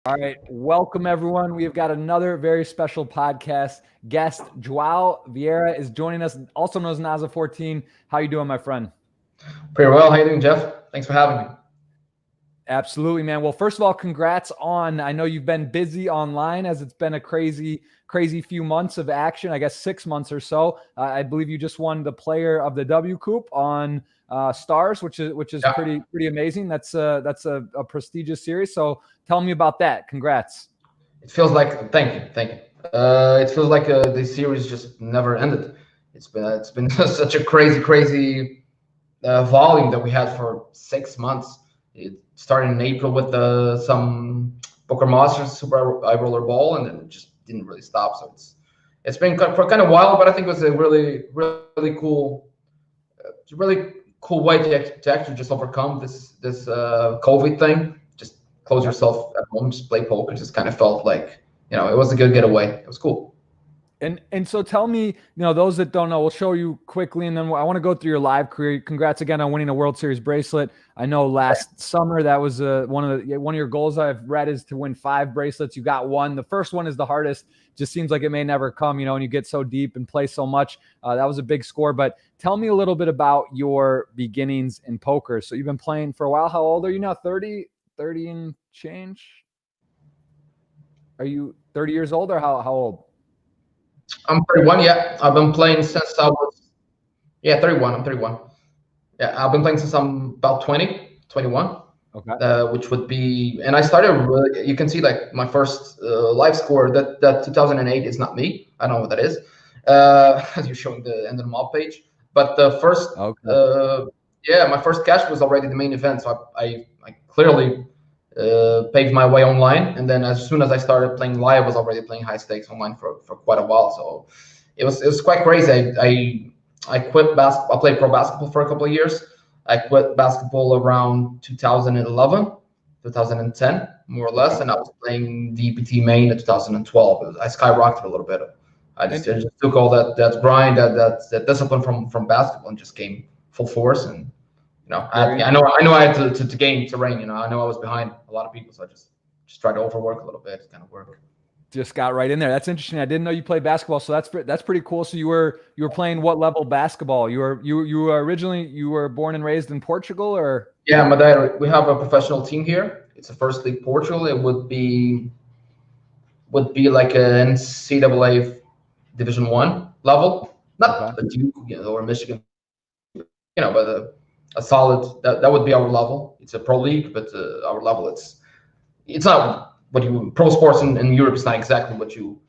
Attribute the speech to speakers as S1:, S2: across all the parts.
S1: All right, welcome everyone. We have got another very special podcast guest. João Vieira is joining us, also known as Naza114. How you doing, my friend?
S2: Pretty well. How you doing, Jeff? Thanks for having me.
S1: Absolutely, man. Well, first of all, congrats on, I know you've been busy online as it's been a crazy few months of action, I guess 6 months or so. I believe you just won the Player of the W Coupe on Stars, which is pretty amazing. That's a prestigious series. So tell me about that. Congrats.
S2: It feels like thank you. It feels like the series just never ended. It's been such a crazy volume that we had for 6 months. It started in April with some Poker Masters Super High Roller Ball, and then it just didn't really stop. So it's been for kind of a while, but I think it was a really cool, really cool way to actually just overcome this COVID thing. Just close yourself at home, just play poker. Just kind of felt like it was a good getaway. It was cool.
S1: And so tell me, those that don't know, we'll show you quickly, and then I want to go through your live career. Congrats again on winning a World Series bracelet. I know last summer that was one of your goals I've read is to win 5 bracelets. You got one. The first one is the hardest. Just seems like it may never come, and you get so deep and play so much. That was a big score. But tell me a little bit about your beginnings in poker. So you've been playing for a while. How old are you now? 30 and change? Are you 30 years old or how old?
S2: I'm 31. Yeah, I've been playing since I was 31. I'm 31. Yeah, I've been playing since I'm about 21.
S1: Okay.
S2: Which would be, and I started. You can see like my first live score. That 2008 is not me. I don't know what that is. As you're showing the end of the mob page, but the first, my first cash was already the main event. So I clearly paved my way online, and then as soon as I started playing live, I was already playing high stakes online for quite a while. So it was quite crazy. I quit basketball. I played pro basketball for a couple of years. I quit basketball around 2011, 2010, more or less, and I was playing DPT main in 2012. I skyrocketed a little bit. I just took all that grind, that discipline from basketball, and just came full force. And I know I had to gain terrain. I know I was behind a lot of people, so I just tried to overwork a little bit, kind of work.
S1: Just got right in there. That's interesting. I didn't know you played basketball, so that's pretty cool. So you were playing what level basketball? You were originally born and raised in Portugal, or?
S2: Yeah, my dad. We have a professional team here. It's a first league Portugal. It would be like an NCAA Division 1 level, not a Duke, or Michigan, but a solid. That would be our level. It's a pro league, but our level it's not what you pro sports in Europe is not exactly what you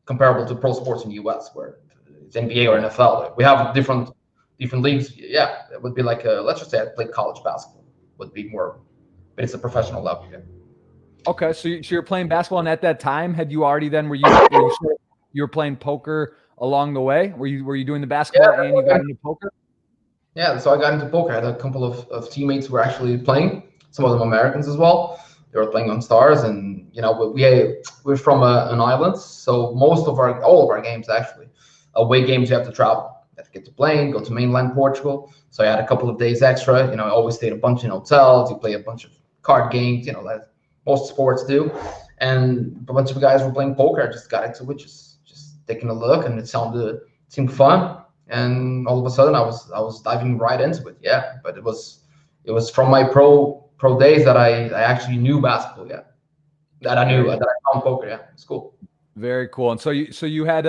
S2: comparable to pro sports in the US, where it's NBA or NFL. Like, we have different leagues. Yeah, it would be like let's just say I played college basketball would be more, but it's a professional level. Yeah.
S1: Okay, so you're playing basketball, and at that time, had you already then were you were playing poker along the way? Were you doing the basketball and you got into poker?
S2: Yeah, so I got into poker. I had a couple of teammates who were actually playing. Some of them Americans as well. They were playing on Stars, and we're from an island, so all of our games actually, away games, you have to travel. You have to get to plane, go to mainland Portugal. So I had a couple of days extra. I always stayed a bunch in hotels. You play a bunch of card games, like most sports do. And a bunch of guys were playing poker. I just got into it, just taking a look, and it seemed fun. And all of a sudden, I was diving right into it. Yeah, but it was from my pro days that I actually knew basketball. Yeah, that I found poker. Yeah, it's cool.
S1: Very cool. And so you had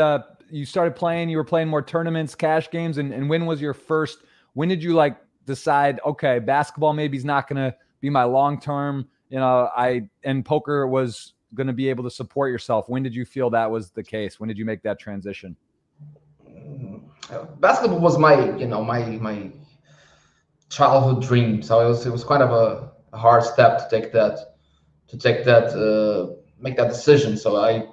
S1: you started playing. You were playing more tournaments, cash games, and when was your first? When did you decide? Okay, basketball maybe is not going to be my long term. And poker was going to be able to support yourself. When did you feel that was the case? When did you make that transition?
S2: Basketball was my my childhood dream. So it was kind of a hard step to take that make that decision. So I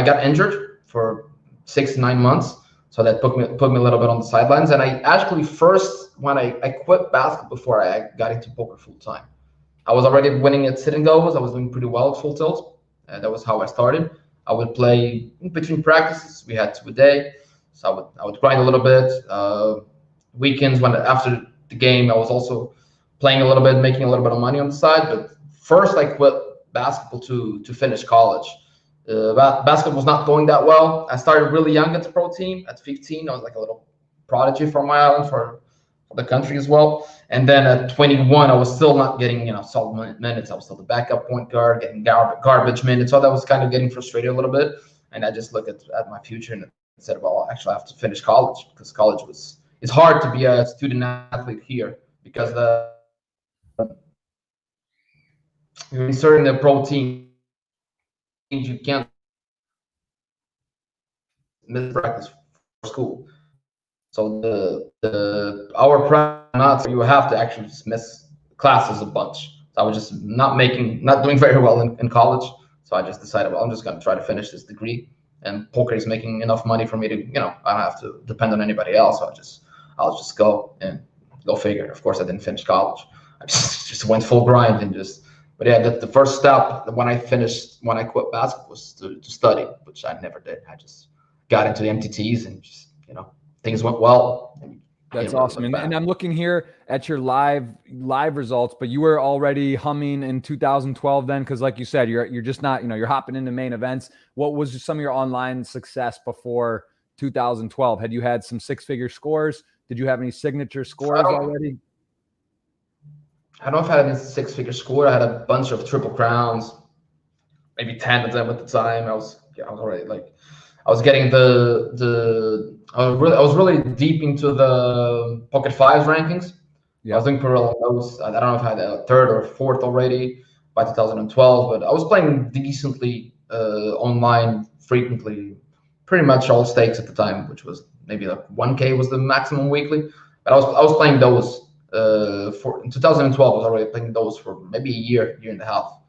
S2: got injured for 6 to 9 months. So that put me a little bit on the sidelines. And I actually when I quit basketball before I got into poker full time. I was already winning at sit and goes. I was doing pretty well at full tilt. That was how I started. I would play in between practices. We had 2 a day. So I would grind a little bit. Weekends, after the game, I was also playing a little bit, making a little bit of money on the side. But first, I quit basketball to finish college. Basketball was not going that well. I started really young at the pro team. At 15, I was like a little prodigy for my island, for the country as well. And then at 21, I was still not getting solid minutes. I was still the backup point guard, getting garbage minutes. So that was kind of getting frustrated a little bit. And I just looked at my future and said, well, actually, I have to finish college, because college it's hard to be a student athlete here, because you're inserting the pro team, you can't miss practice for school. So our practice, you have to actually just miss classes a bunch. So I was just not doing very well in college. So I just decided, well, I'm just going to try to finish this degree. And poker is making enough money for me to, I don't have to depend on anybody else. So I'll just go and go figure. Of course, I didn't finish college. I just went full grind and but yeah, the first step when I quit basketball was to study, which I never did. I just got into the MTTs and just, things went well.
S1: That's awesome. And I'm looking here at your live results, but you were already humming in 2012 then, because like you said, you're just not, you're hopping into main events. What was some of your online success before 2012? Had you had some six-figure scores? Did you have any signature scores already?
S2: I don't know if I had any six-figure score. I had a bunch of triple crowns, maybe 10 of them at the time. I was already I was getting I was really deep into the Pocket Fives rankings. Yeah. I was doing pretty well on those. I don't know if I had a third or fourth already by 2012, but I was playing decently online frequently, pretty much all stakes at the time, which was maybe 1K was the maximum weekly. But I was playing those in 2012. I was already playing those for maybe a year and a half.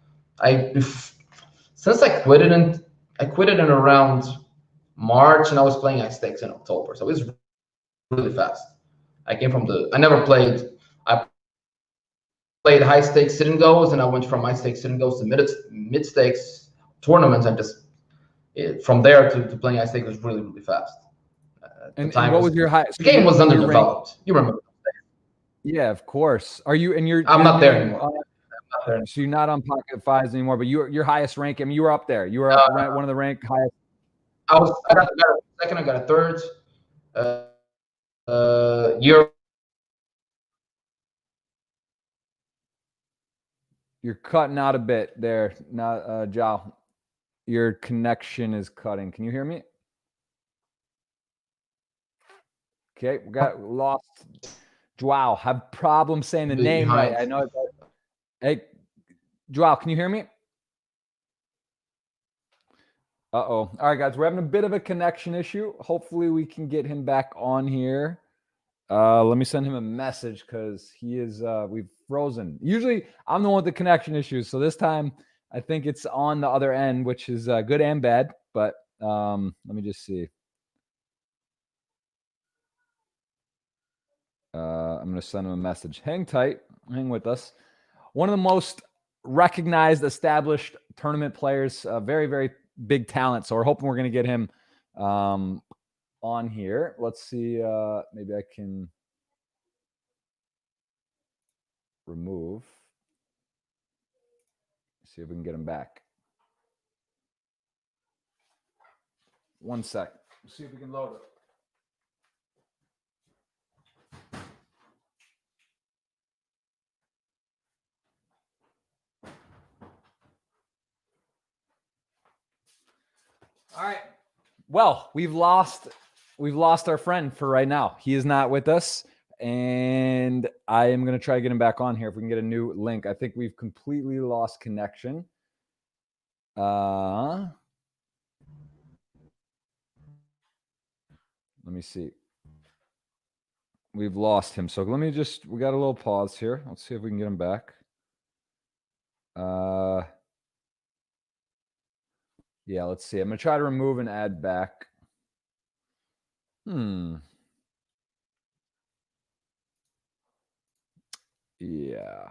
S2: Since I quit it in around March, and I was playing ice stakes in October, so it was really fast. I played high stakes sit and goes, and I went from high stakes sit and goes to mid stakes tournaments, and from there to playing high stakes was really, really fast.
S1: And what was your high?
S2: The game was underdeveloped. You remember?
S1: Yeah, of course. Are you? And
S2: I'm not there anymore.
S1: So you're not on Pocket Fives anymore, but your highest rank. I mean, you were up there. You were up one of the rank highest.
S2: I got a second. I got a third.
S1: You're cutting out a bit there, João. Your connection is cutting. Can you hear me? Okay, we got lost. João, have problems saying the name right. I know. Hey, João, can you hear me? Uh-oh. All right, guys, we're having a bit of a connection issue. Hopefully we can get him back on here. Let me send him a message because he is, we've frozen. Usually I'm the one with the connection issues. So this time I think it's on the other end, which is good and bad. But let me just see. I'm going to send him a message. Hang tight. Hang with us. One of the most recognized, established tournament players, very, very big talent. So we're hoping we're going to get him on here. Let's see. Maybe I can remove. See if we can get him back. One sec. Let's see if we can load it. All right. Well, we've lost our friend for right now. He is not with us, and I am going to try to get him back on here if we can get a new link. I think we've completely lost connection. Let me see. We've lost him. So we got a little pause here. Let's see if we can get him back. Yeah, let's see. I'm going to try to remove and add back. Yeah.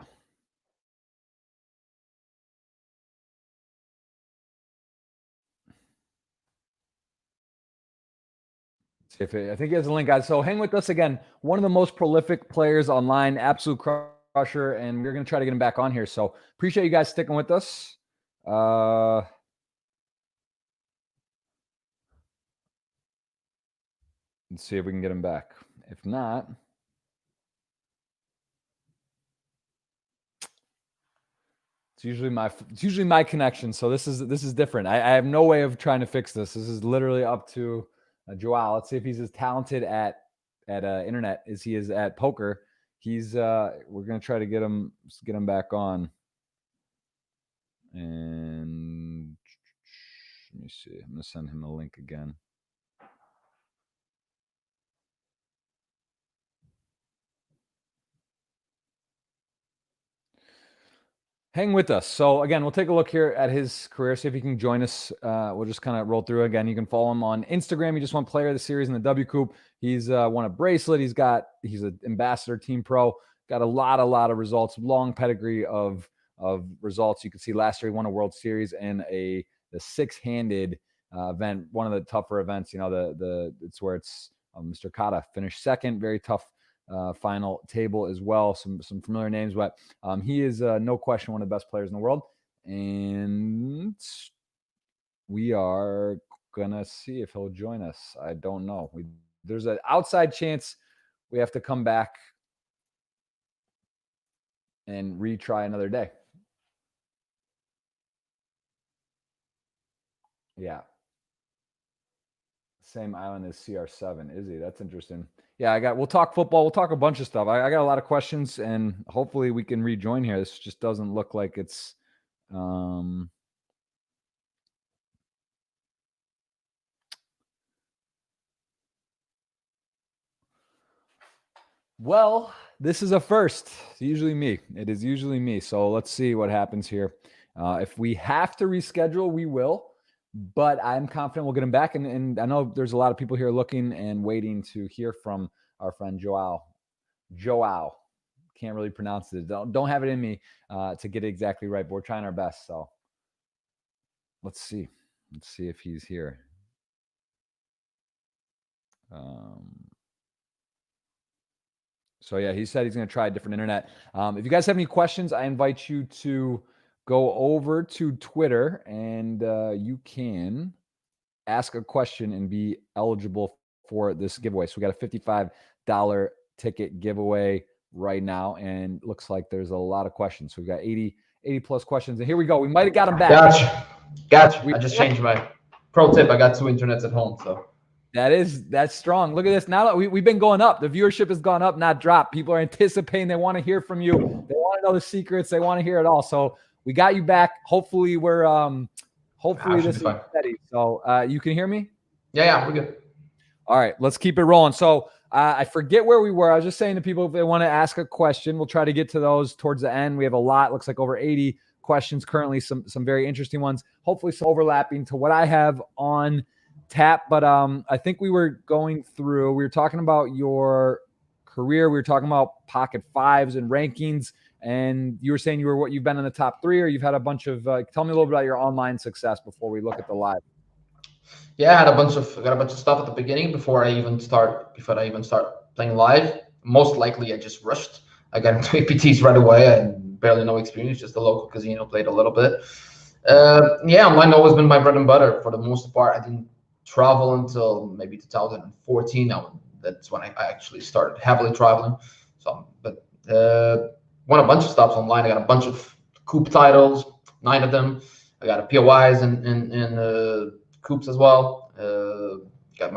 S1: I think he has a link, guys. So hang with us again. One of the most prolific players online, absolute crusher, and we're going to try to get him back on here. So appreciate you guys sticking with us. Let's see if we can get him back. If not, it's usually my connection. So this is different. I have no way of trying to fix this. This is literally up to João. Let's see if he's as talented at internet as he is at poker. He's we're gonna try to get him back on. And let me see. I'm gonna send him a link again. Hang with us. So again, we'll take a look here at his career, see if he can join us. We'll just kind of roll through again. You can follow him on Instagram. He just won Player of the Series in the W Coupe. He's won a bracelet. He's an ambassador, team pro. Got a lot of results. Long pedigree of results. You can see last year he won a World Series and the six-handed event, one of the tougher events. You know, it's where it's Mr. Kata finished second. Very tough final table as well. Some familiar names, but he is no question one of the best players in the world. And we are gonna see if he'll join us. I don't know. There's an outside chance we have to come back and retry another day. Yeah. Same island as CR7. Is he? That's interesting. Yeah, we'll talk football. We'll talk a bunch of stuff. I got a lot of questions, and hopefully we can rejoin here. This just doesn't look like it's well, this is a first. It's usually me. It is usually me. So let's see what happens here. If we have to reschedule, we will. But I'm confident we'll get him back. And I know there's a lot of people here looking and waiting to hear from our friend João. Can't really pronounce it. Don't have it in me to get it exactly right, but we're trying our best. So let's see. Let's see if he's here. So yeah, he said he's going to try a different internet. If you guys have any questions, I invite you to go over to Twitter and you can ask a question and be eligible for this giveaway. So we got a $55 ticket giveaway right now, and looks like there's a lot of questions. So we've got 80 plus questions, and here we go. We might have got them back.
S2: Gotcha. I just changed my pro tip. I got 2 internets at home, so.
S1: That's strong. Look at this. Now we've been going up. The viewership has gone up, not dropped. People are anticipating. They want to hear from you. They want to know the secrets. They want to hear it all. So we got you back. Hopefully this is steady. So you can hear me?
S2: Yeah, we're good.
S1: All right, let's keep it rolling. So I forget where we were. I was just saying to people, if they want to ask a question, we'll try to get to those towards the end. We have a lot. Looks like over 80 questions currently. Some very interesting ones. Hopefully some overlapping to what I have on tap. But I think we were talking about your career. We were talking about pocket fives and rankings. And you were saying you've been in the top 3, or you've had a bunch of. Tell me a little bit about your online success before we look at the live.
S2: Yeah, I got a bunch of stuff at the beginning before I even start playing live. Most likely, I just rushed. I got into APTs right away. I had barely no experience, just a local casino, played a little bit. Yeah, online always been my bread and butter for the most part. I didn't travel until maybe 2014. That's when I actually started heavily traveling. So, but won a bunch of stops online. I got a bunch of coupe titles, 9 of them. I got a POIs and coupes as well. Got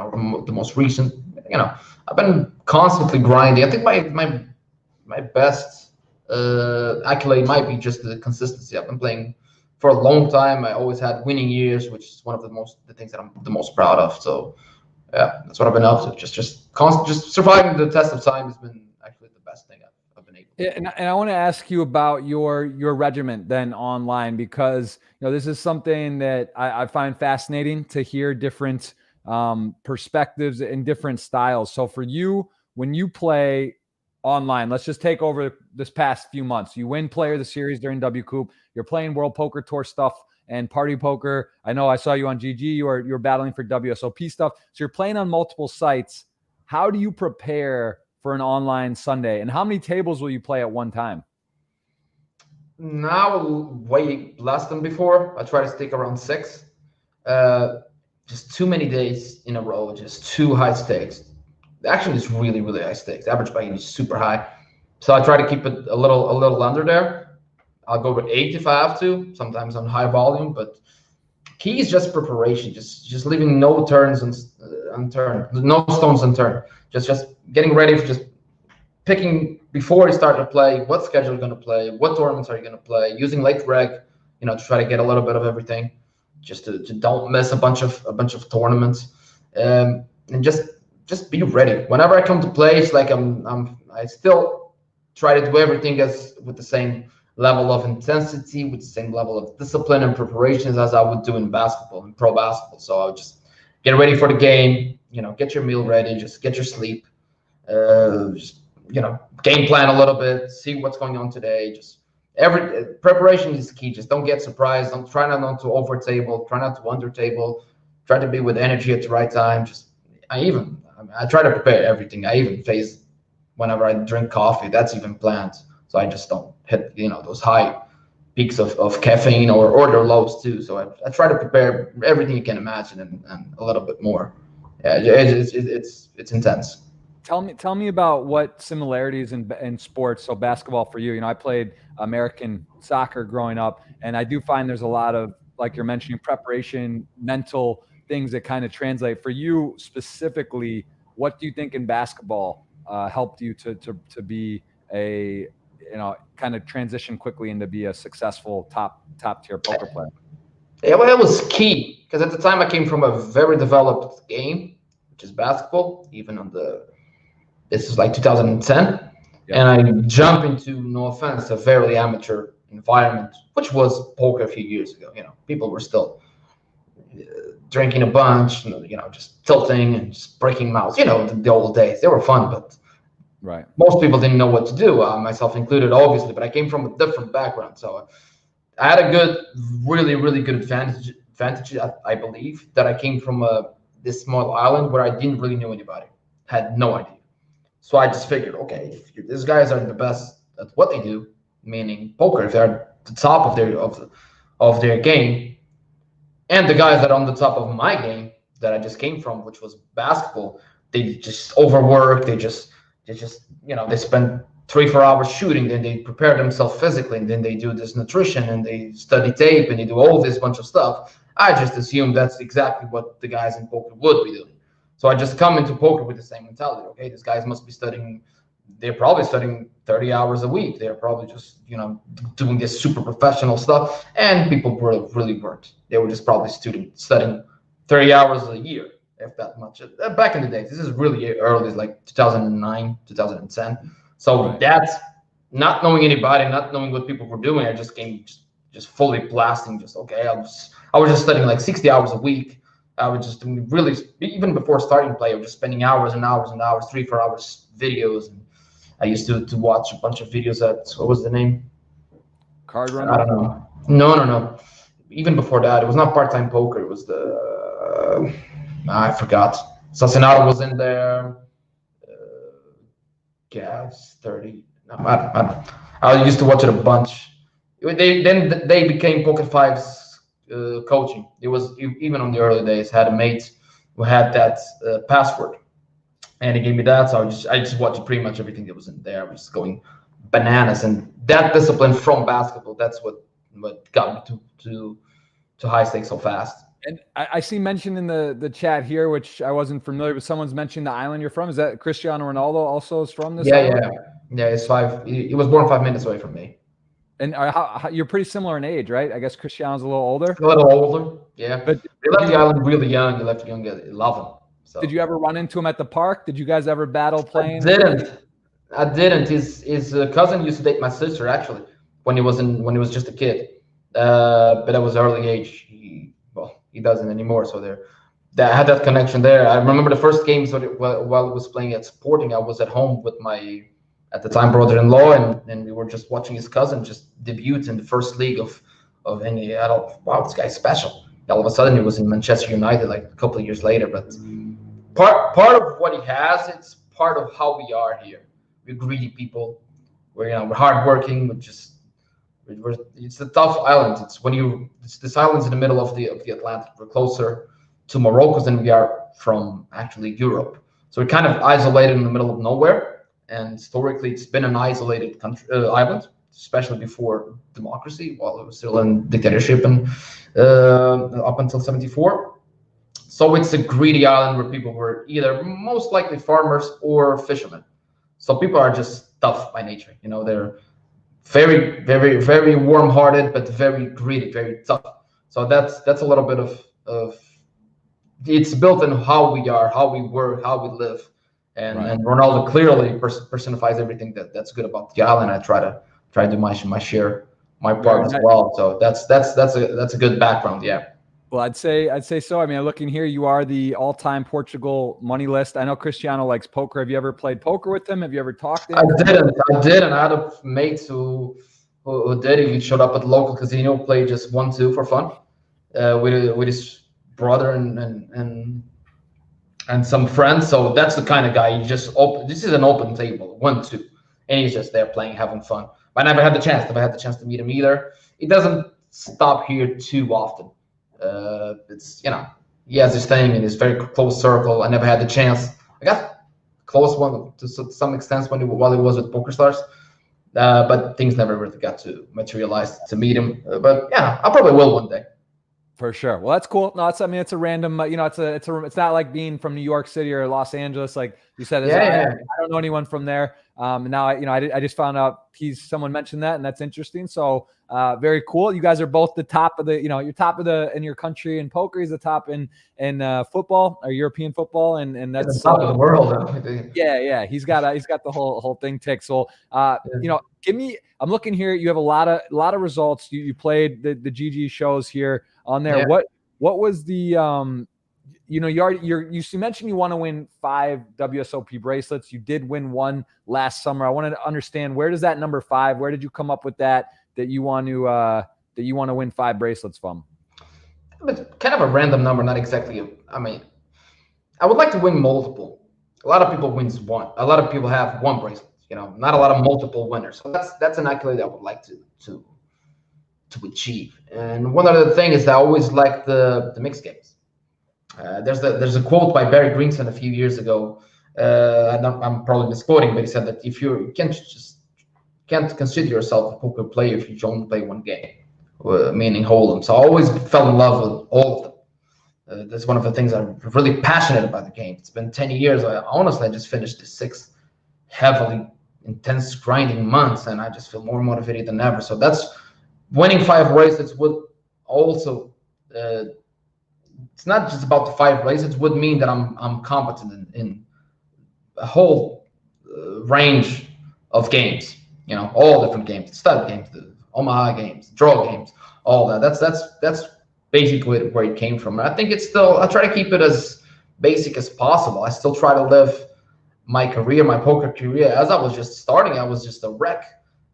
S2: the most recent. You know, I've been constantly grinding. I think my best accolade might be just the consistency. I've been playing for a long time. I always had winning years, which is one of the things that I'm the most proud of. So yeah, that's what I've been up to. Just surviving the test of time has been actually the best thing I've been able to do.
S1: And I want to ask you about your regiment then online, because this is something that I find fascinating to hear different perspectives and different styles. So for you, when you play online, let's just take over this past few months. You win Player of the Series during W Coupe. You're playing World Poker Tour stuff and Party Poker. I know I saw you on GG. You're battling for WSOP stuff. So you're playing on multiple sites. How do you prepare for an online Sunday, and how many tables will you play at one time?
S2: Now way less than before. I try to stick around 6. Just too many days in a row, just too high stakes. Actually, it's really, really high stakes. Average buy-in is super high. So I try to keep it a little under there. I'll go with 8 if I have to, sometimes on high volume, but key is just preparation, just leaving no turns unturned, no stones unturned. Just getting ready for just picking before you start to play, what schedule you're going to play, what tournaments are you going to play, using late reg, to try to get a little bit of everything, just to don't miss a bunch of tournaments, and just be ready. Whenever I come to play, it's like I still try to do everything as with the same level of intensity, with the same level of discipline and preparations as I would do in basketball, in pro basketball. So I'll just get ready for the game, get your meal ready, just get your sleep, just, game plan a little bit, see what's going on today. Just every preparation is key. Just don't get surprised. Don't try not to over table, try not to under table, try to be with energy at the right time. I try to prepare everything. I even phase whenever I drink coffee, that's even planned. So I just don't hit, those high peaks of caffeine or their lows too. So I try to prepare everything you can imagine and a little bit more. Yeah, it's intense.
S1: Tell me about what similarities in sports. So basketball for you, I played American soccer growing up, and I do find there's a lot of, like you're mentioning, preparation, mental things that kind of translate. For you specifically, what do you think in basketball helped you to be a, kind of transition quickly into be a successful top tier poker player?
S2: Yeah, well, it was key because at the time I came from a very developed game, which is basketball, even on this is like 2010. Yep. And I jump into, no offense, a fairly amateur environment, which was poker a few years ago. People were still drinking a bunch, just tilting and just breaking mouths. The old days, they were fun, but
S1: right,
S2: most people didn't know what to do, myself included, obviously. But I came from a different background, so I had a really, really good advantage. I believe that I came from this small island where I didn't really know anybody, had no idea. So I just figured, okay, if these guys are the best at what they do, meaning poker, if they're at the top of their game, and the guys that are on the top of my game that I just came from, which was basketball, they just overwork. They just they spend 3-4 hours shooting, then they prepare themselves physically, and then they do this nutrition and they study tape and they do all this bunch of stuff. I just assume that's exactly what the guys in poker would be doing. So I just come into poker with the same mentality. Okay, these guys must be studying. They're probably studying 30 hours a week. They're probably just, doing this super professional stuff. And people really weren't. They were just probably studying 30 hours a year, if that much. Back in the days, this is really early, like 2009, 2010. So right. That's not knowing anybody, not knowing what people were doing. I just came just fully blasting. Just okay. I was just studying like 60 hours a week. I was just really, even before starting play, I was just spending hours and hours and hours, 3-4 hours videos. And I used to watch a bunch of videos at, what was the name?
S1: Card Runner?
S2: I don't know. No. Even before that, it was not part-time poker. It was I forgot. Sassinado was in there. Gas 30. No, I don't. I used to watch it a bunch. They became Poker 5's coaching. It was even on the early days. Had a mate who had that password, and he gave me that. So I just watched pretty much everything that was in there. I was going bananas, and that discipline from basketball. That's what got me to high stakes so fast.
S1: And I see mentioned in the chat here, which I wasn't familiar with. Someone's mentioned the island you're from. Is that Cristiano Ronaldo also is from this?
S2: Yeah. He's 5. He was born 5 minutes away from me.
S1: And how you're pretty similar in age, right? I guess Cristiano's a little older.
S2: A little older, yeah. But they left the island really young. They left young at 11. So.
S1: Did you ever run into him at the park? Did you guys ever battle playing?
S2: I didn't. His cousin used to date my sister actually when he was just a kid. But that was early age. He doesn't anymore. So I had that connection there. I remember the first games while I was playing at Sporting. I was at home with my, at the time, brother-in-law, and we were just watching his cousin just debut in the first league of any adult. Wow, this guy's special. All of a sudden, he was in Manchester United like a couple of years later. But part of what he has, it's part of how we are here. We're greedy people. We're hardworking. It's a tough island. This island's in the middle of the Atlantic. We're closer to Morocco than we are from actually Europe. So we're kind of isolated in the middle of nowhere. And historically, it's been an isolated country, island, especially before democracy, while it was still in dictatorship and up until '74. So it's a greedy island where people were either most likely farmers or fishermen. So people are just tough by nature. They're very, very, very warm-hearted, but very greedy, very tough. So that's a little bit of it's built in how we are, how we work, how we live. And Ronaldo clearly personifies everything that's good about the island. I try to do my share, my part as well. So that's a good background. Yeah.
S1: Well, I'd say so. I mean, looking here, you are the all-time Portugal money list. I know Cristiano likes poker. Have you ever played poker with him? Have you ever talked to him?
S2: I didn't. I had a mate who did. He showed up at the local casino, played just 1-2 for fun, with his brother and some friends. So that's the kind of guy you just open. This is an open table, 1-2, and he's just there playing, having fun. But I never had the chance. Never had the chance to meet him either. It doesn't stop here too often. It's he has his thing in his very close circle. I never had the chance. I got close one to some extent while he was with PokerStars, but things never really got to materialize to meet him. But yeah, I probably will one day.
S1: For sure. Well, that's cool. No, it's a random. It's not like being from New York City or Los Angeles, like you said. I don't know anyone from there. Now I just found out someone mentioned that, and that's interesting. So very cool. You guys are both the top of you're top of in your country in poker. He's the top in football or European football, and that's
S2: the top of the world.
S1: Yeah. He's got the whole thing ticked. So give me. I'm looking here. You have a lot of results. You played the GG shows here on there. Yeah. What was the you mentioned you want to win 5 WSOP bracelets. You did win one last summer. I wanted to understand, where does that number 5? Where did you come up with that you want to win 5 bracelets from?
S2: But kind of a random number, not exactly. I mean, I would like to win multiple. A lot of people wins one. A lot of people have one bracelet. Not a lot of multiple winners. So that's an accolade I would like to achieve. And one other thing is I always like the mixed games. There's a quote by Barry Greenson a few years ago. I'm probably misquoting, but he said that if you can't consider yourself a poker player if you only play one game, meaning Hold'em. So I always fell in love with all of them. That's one of the things I'm really passionate about the game. It's been 10 years. I just finished the 6 heavily intense grinding months, and I just feel more motivated than ever. So that's winning 5 bracelets would also. It's not just about the 5 bracelets. Would mean that I'm competent in a whole range of games. All different games, stud games, the Omaha games, draw games, all that. That's basically where it came from. And I think it's still. I try to keep it as basic as possible. I still try to live my poker career, as I was just starting. I was just a wreck.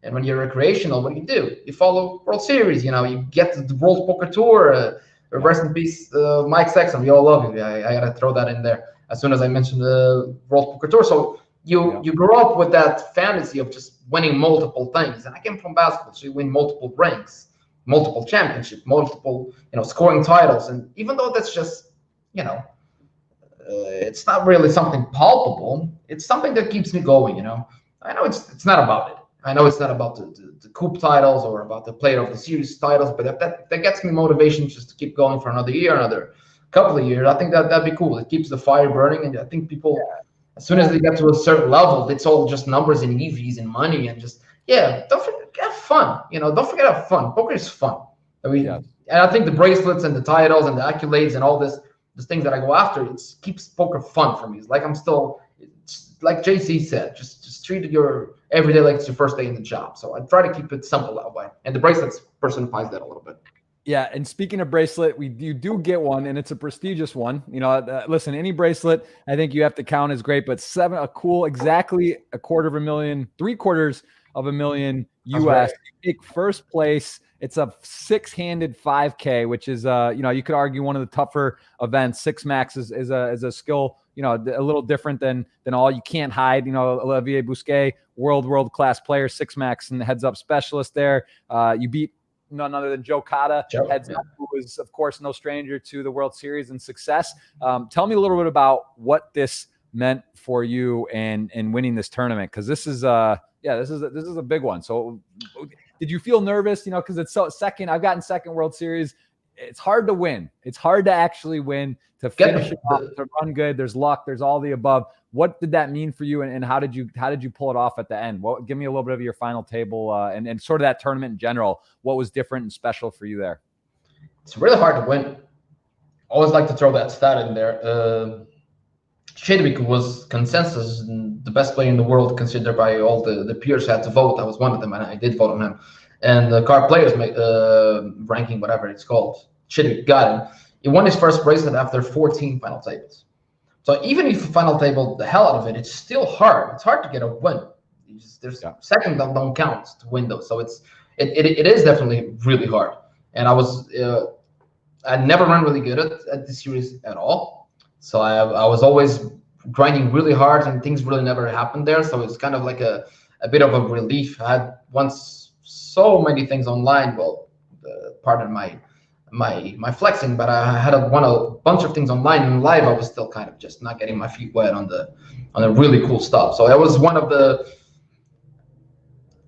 S2: And when you're recreational, what do? You follow World Series. You get the World Poker Tour. Rest in peace, Mike Sexton. We all love you. I gotta throw that in there as soon as I mentioned the World Poker Tour. So you grow up with that fantasy of just winning multiple things. And I came from basketball, so you win multiple ranks, multiple championships, multiple scoring titles. And even though that's just it's not really something palpable, it's something that keeps me going. I know it's not about it. I know it's not about the Coupe titles or about the Player of the Series titles, but that gets me motivation just to keep going for another year, another couple of years. I think that'd be cool. It keeps the fire burning, and I think people, as soon as they get to a certain level, it's all just numbers and EVs and money and just don't forget have fun. Don't forget have fun. Poker is fun. And I think the bracelets and the titles and the accolades and all this things that I go after, it keeps poker fun for me. It's like it's like JC said, just treat your every day like it's your first day in the job. So I try to keep it simple that way. And the bracelets personifies that a little bit.
S1: Yeah, and speaking of bracelet, you do get one, and it's a prestigious one. Listen, any bracelet I think you have to count as great, but exactly $250,000, $750,000 US. You take first place. It's a 6-handed 5K, which is you could argue one of the tougher events. 6 max is a skill a little different than all. You can't hide. Olivier Bousquet, world-class player, 6-max and heads-up specialist there. You beat none other than Joe Cotta, heads-up, who is, of course, no stranger to the World Series and success. Tell me a little bit about what this meant for you and winning this tournament, because this is this is a big one. So did you feel nervous, because it's second? I've gotten second World Series. It's hard to win. It's hard to actually win, to finish it off, to run good. There's luck, there's all the above. What did that mean for you, and how did you pull it off at the end? Well, give me a little bit of your final table and sort of that tournament in general. What was different and special for you there?
S2: It's really hard to win. Always like to throw that stat in there. Chadwick was consensus the best player in the world, considered by all the peers who had to vote. I was one of them, and I did vote on him. And the card players ranking, whatever it's called, Chadwick got him. He won his first bracelet after 14 final tables. So even if you final table the hell out of it, it's still hard. It's hard to get a win. Second don't count to win those. So it is definitely really hard. And I never run really good at this series at all. So I was always grinding really hard, and things really never happened there. So it's kind of like a bit of a relief. I had once so many things online. Well, pardon my flexing, but I had won a bunch of things online, and live I was still kind of just not getting my feet wet on the really cool stuff. So that was one of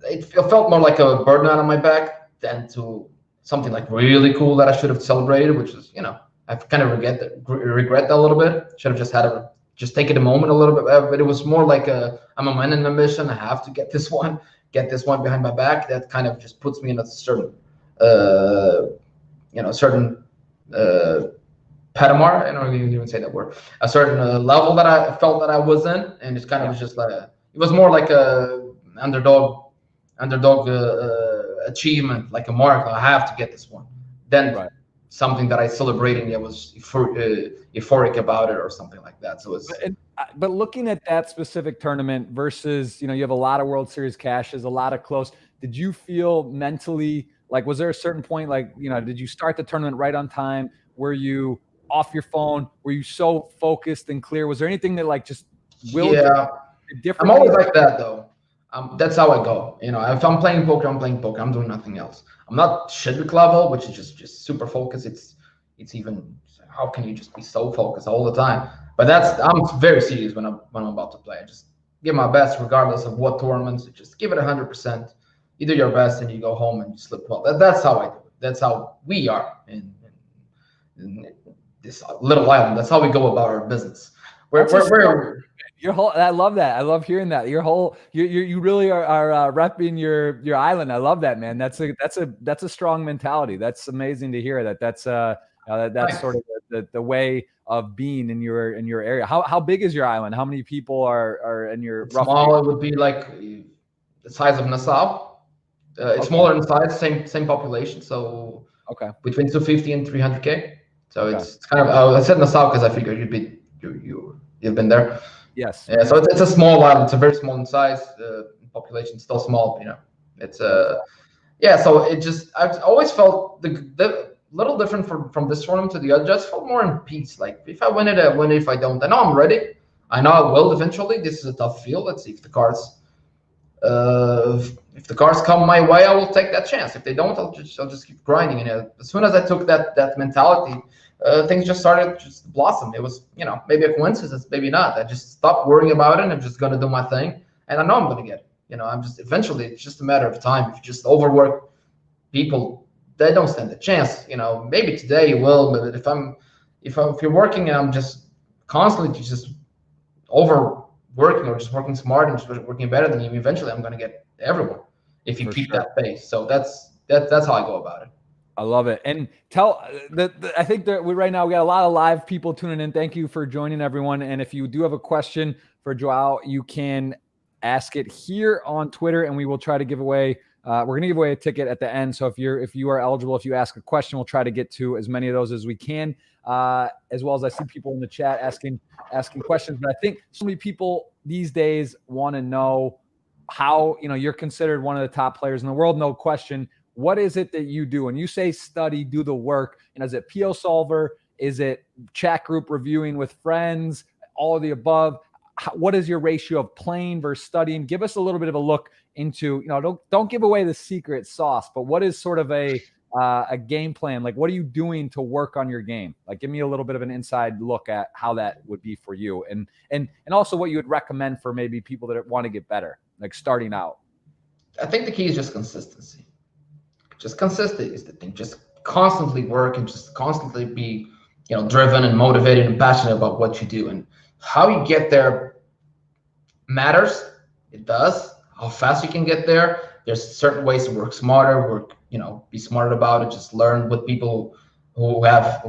S2: it felt more like a burden on my back than to something like really cool that I should have celebrated, which is, I kind of regret that a little bit. Should have just taken a moment a little bit, but it was more like I'm a man in a mission. I have to get this one behind my back. That kind of just puts me in a certain pedamar. I don't even say that word. A certain level that I felt that I was in, and it's kind of just like it was more like a underdog achievement, like a mark. I have to get this one. Then something that I celebrated, and I was euphoric about it, or something like that. So
S1: but looking at that specific tournament versus, you have a lot of World Series cashes, a lot of close. Did you feel mentally like, was there a certain point, like, did you start the tournament right on time? Were you off your phone? Were you so focused and clear? Was there anything that like just
S2: I'm always like that though. That's how I go. If I'm playing poker, I'm playing poker. I'm doing nothing else. I'm not Chadwick level, which is just super focused. It's even, how can you just be so focused all the time? But I'm very serious when I'm about to play. I just give my best regardless of what tournaments. Just give it 100%. You do your best and you go home and you slip well. That's how I do it. That's how we are in this little island. That's how we go about our business.
S1: Your whole, I love that. I love hearing that. You really are repping your island. I love that, man. That's a strong mentality. That's amazing to hear that. That's sort of the way of being in your area. How big is your island? How many people are in your
S2: small? It would be like the size of Nassau. It's smaller in size, same population. So between 250 and 300K. So it's kind of I said Nassau because I figured you've been there.
S1: Yes.
S2: Yeah. So it's a small island. It's a very small in size. Population still small. It's So I've always felt the little different from this tournament to the other. Just felt more in peace. Like if I win it, I win it. If I don't, I know I'm ready. I know I will eventually. This is a tough field. Let's see if the cards. If the cards come my way, I will take that chance. If they don't, I'll just keep grinding. And as soon as I took that mentality, things just started to blossom. It was, maybe a coincidence, maybe not. I just stopped worrying about it, and I'm just gonna do my thing, and I know I'm gonna get it. I'm just eventually. It's just a matter of time. If you just overwork people, they don't stand a chance. Maybe today you will, but if you're working and I'm just constantly just overworking or just working smart and just working better than you, eventually I'm gonna get everyone if you keep that pace. So that's how I go about it.
S1: I love it. And I think that right now we got a lot of live people tuning in. Thank you for joining, everyone. And if you do have a question for João, you can ask it here on Twitter, and we will try to give away. We're going to give away a ticket at the end. So if you are eligible, if you ask a question, we'll try to get to as many of those as we can. As well as I see people in the chat asking questions. But I think so many people these days want to know how, you're considered one of the top players in the world, no question. What is it that you do? When you say study, do the work, is it PO Solver? Is it chat group reviewing with friends? all of the above? What is your ratio of playing versus studying? Give us a little bit of a look into, don't give away the secret sauce, but what is sort of a game plan? Like, what are you doing to work on your game? Like, give me a little bit of an inside look at how that would be for you, and also what you would recommend for maybe people that want to get better, like starting out.
S2: I think the key is just consistency. Just consistency is the thing. Just constantly work and just constantly be, driven and motivated and passionate about what you do. And how you get there matters. It does. How fast you can get there. There's certain ways to work smarter, be smart about it. Just learn with people who have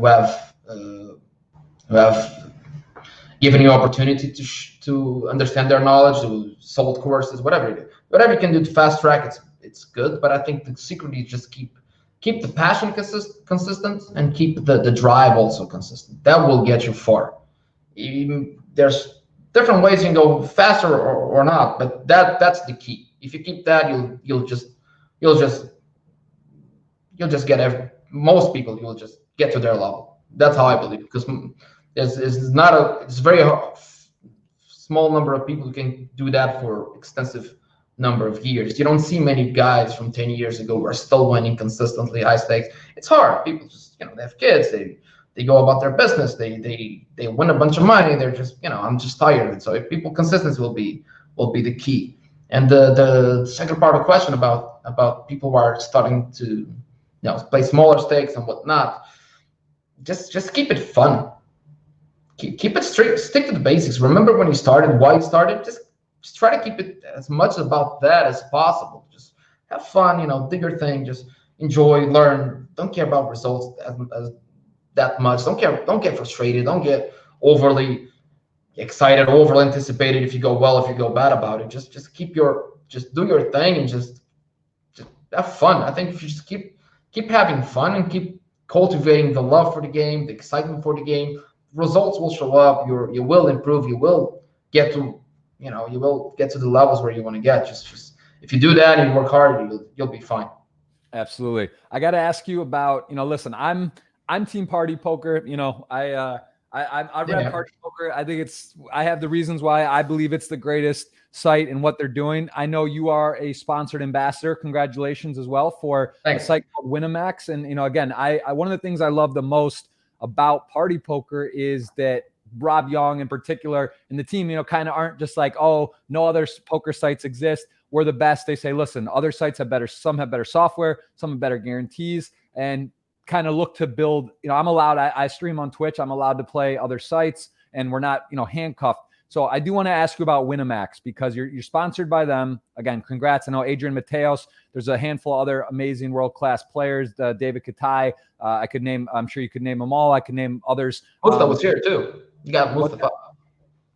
S2: given you opportunity to understand their knowledge, who sold courses, whatever you do. Whatever you can do to fast track, it's good. But I think the secret is just keep the passion consistent and keep the drive also consistent. That will get you far. There's different ways you can go faster or not, but that's the key. If you keep that, you'll just get most people. You'll just get to their level. That's how I believe, because it's very small number of people who can do that for extensive number of years. You don't see many guys from 10 years ago who are still winning consistently high stakes. It's hard. People just, they have kids. They go about their business. They win a bunch of money. They're just, I'm just tired of it. So if people, consistency will be the key. And the second part of the question about people who are starting to, play smaller stakes and whatnot, just keep it fun. Keep it straight. Stick to the basics. Remember when you started, why you started. Just try to keep it as much about that as possible. Just have fun, do your thing. Just enjoy, learn. Don't care about results as that much. Don't get frustrated. Don't get overly excited, overly anticipated if you go well, if you go bad about it. Just do your thing and just have fun. I think if you just keep having fun and keep cultivating the love for the game, the excitement for the game, results will show up. You will improve. You will get to the levels where you want to get. Just if you do that and you work hard, you'll be fine.
S1: Absolutely. I got to ask you about, listen, I'm team Party Poker. I read Party Poker. I think I have the reasons why I believe it's the greatest site and what they're doing. I know you are a sponsored ambassador. Congratulations as well for a site called Winamax. And, again, one of the things I love the most about Party Poker is that Rob Young in particular and the team, kind of aren't just like, oh, no other poker sites exist. We're the best. They say, listen, other sites some have better software, some have better guarantees, and kind of look to build, I'm allowed, I stream on Twitch. I'm allowed to play other sites and we're not, handcuffed. So I do want to ask you about Winamax because you're sponsored by them. Again, congrats. I know Adrian Mateos. There's a handful of other amazing world-class players. David Katai. I'm sure you could name them all. I could name others.
S2: Mustafa was here too. You got Mustafa.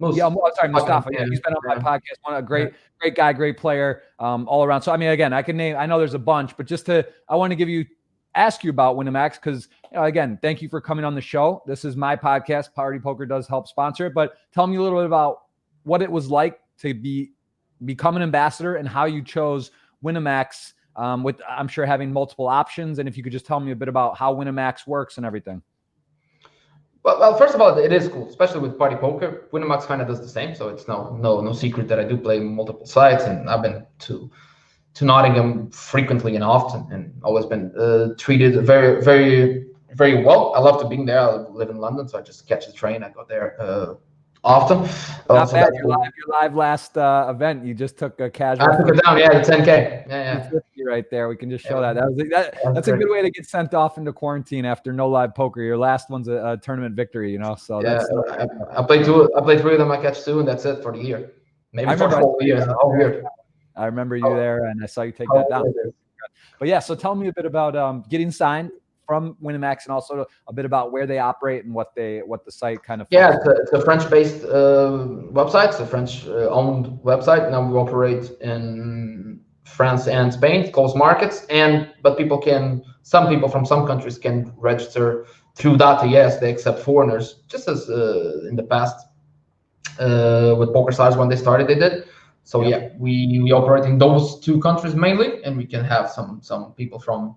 S1: Mustafa. Yeah, he's been on my podcast. A great guy, great player, all around. So, again, I know there's a bunch, but I want to ask you about Winamax because, again, thank you for coming on the show. This is my podcast. Party Poker does help sponsor it, but tell me a little bit about what it was like to become an ambassador and how you chose Winamax with, I'm sure, having multiple options. And if you could just tell me a bit about how Winamax works and everything.
S2: Well, first of all, it is cool, especially with Party Poker. Winamax kind of does the same, so it's no secret that I do play multiple sites, and I've been to Nottingham frequently and often, and always been treated very, very, very well. I love to be there. I live in London, so I just catch the train. I go there often.
S1: Not bad. Your live last event. You just took a casual.
S2: I took it down. Yeah, the 10K. Yeah.
S1: 50 right there. We can just show that. That's a good way to get sent off into quarantine after no live poker. Your last one's a tournament victory. So
S2: yeah, I played two. I played 3 of them. I catch 2, and that's it for the year. Maybe for 4 years. Oh, weird.
S1: I remember you there, and I saw you take that down. But yeah, so tell me a bit about getting signed from Winamax, and also a bit about where they operate and what the site kind of.
S2: Yeah, it's a French-based website. It's a French-owned website. Now we operate in France and Spain, closed markets, but some people from some countries can register through Data. They accept foreigners, just as in the past with PokerStars when they started, they did. So we operate in those 2 countries mainly, and we can have some people from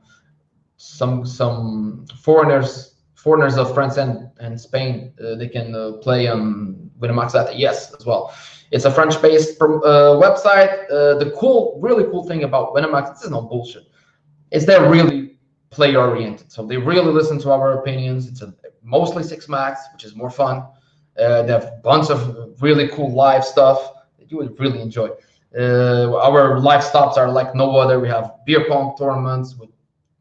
S2: some foreigners foreigners of France and Spain, they can play on Winamax at yes as well. It's a French-based website. The really cool thing about Winamax, this is no bullshit, is they're really player-oriented. So they really listen to our opinions. It's mostly 6-max, which is more fun. They have a bunch of really cool live stuff that you would really enjoy. Our live stops are like no other. We have beer pong tournaments with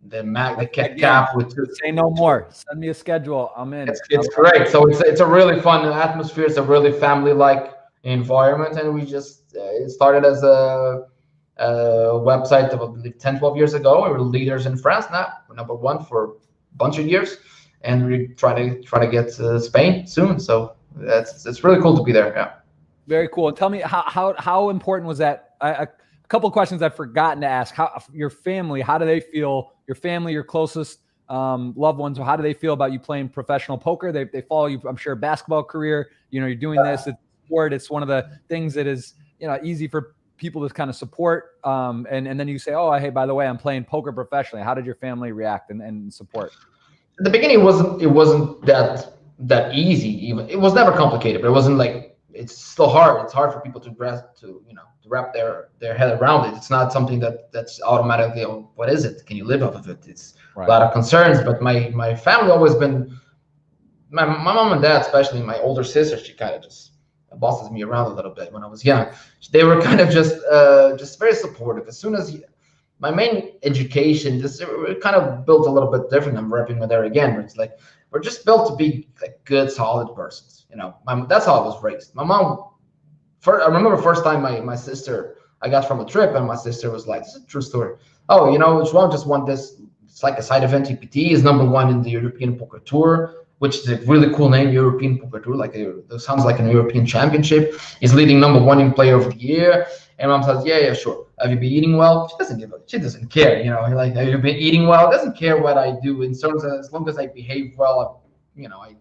S2: the cap with
S1: say no more. Send me a schedule. I'm in.
S2: It's great. So it's a really fun atmosphere. It's a really family-like environment, and we just it started as a website of, I believe, 10-12 years ago. We were leaders in France now. We're number one for a bunch of years, and we try to get Spain soon. So it's really cool to be there. Yeah.
S1: Very cool. And tell me how important was that? A couple of questions I've forgotten to ask. How your family? How do they feel? Your family, your closest loved ones. How do they feel about you playing professional poker? They follow you. I'm sure basketball career. You know, you're doing this. It's sport. It's one of the things that is easy for people to kind of support. And then you say, oh, hey, by the way, I'm playing poker professionally. How did your family react and support?
S2: At the beginning, it wasn't that easy. Even it was never complicated, but it wasn't like. It's still hard. It's hard for people to wrap their head around it. It's not something that's automatically, oh, what is it? Can you live off of it? It's a lot of concerns. But my family always been, my mom and dad, especially my older sister, she kind of just bosses me around a little bit when I was young. They were kind of just very supportive. As soon as my main education it kind of built a little bit different. I'm repping with there again, where it's like we're just built to be like good, solid persons. That's how I was raised. My mom, I remember the first time my sister, I got from a trip, and my sister was like, this is a true story. Oh, João just won this. It's like a side event. EPT is number one in the European Poker Tour, which is a really cool name, European Poker Tour. Like it sounds like an European championship. He's leading number one in Player of the Year. And mom says, yeah, sure. Have you been eating well? She doesn't care. Like, have you been eating well? Doesn't care what I do in terms of, as long as I behave well, I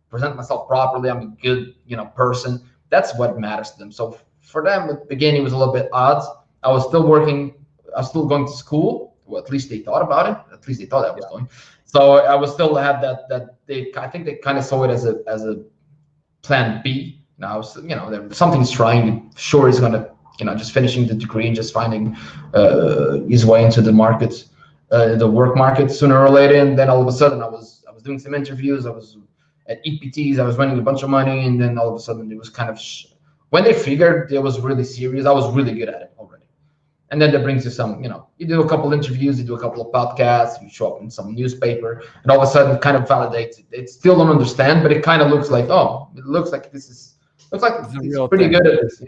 S2: present myself properly. I'm a good, person. That's what matters to them. So for them, at the beginning, it was a little bit odd. I was still working. I was still going to school. Well, at least they thought about it. At least they thought I was going. So I was still had that. I think they kind of saw it as a plan B. Now, something's trying. Sure, he's gonna, just finishing the degree and just finding his way into the market, the work market sooner or later. And then all of a sudden, I was doing some interviews. I was at EPTs, I was winning a bunch of money, and then all of a sudden it was kind of when they figured it was really serious, I was really good at it already. And then that brings you some, you do a couple interviews, you do a couple of podcasts, you show up in some newspaper, and all of a sudden it kind of validates it. They still don't understand, but it kind of looks like, it's pretty good at this,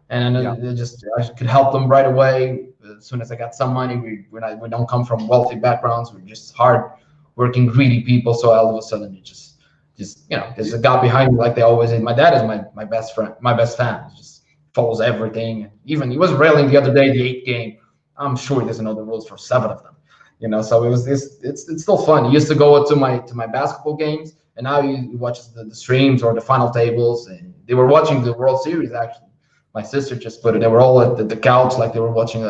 S2: And I could help them right away. As soon as I got some money, we don't come from wealthy backgrounds. We're just hard working, greedy people. So all of a sudden it just there's a guy behind me like they always say. My dad is my best friend, my best fan. He just follows everything. Even he was railing the other day, the 8th game. I'm sure he doesn't know the rules for 7 of them. So it was this. It's still fun. He used to go to my basketball games, and now he watches the streams or the final tables. And they were watching the World Series actually. My sister just put it. They were all at the couch like they were watching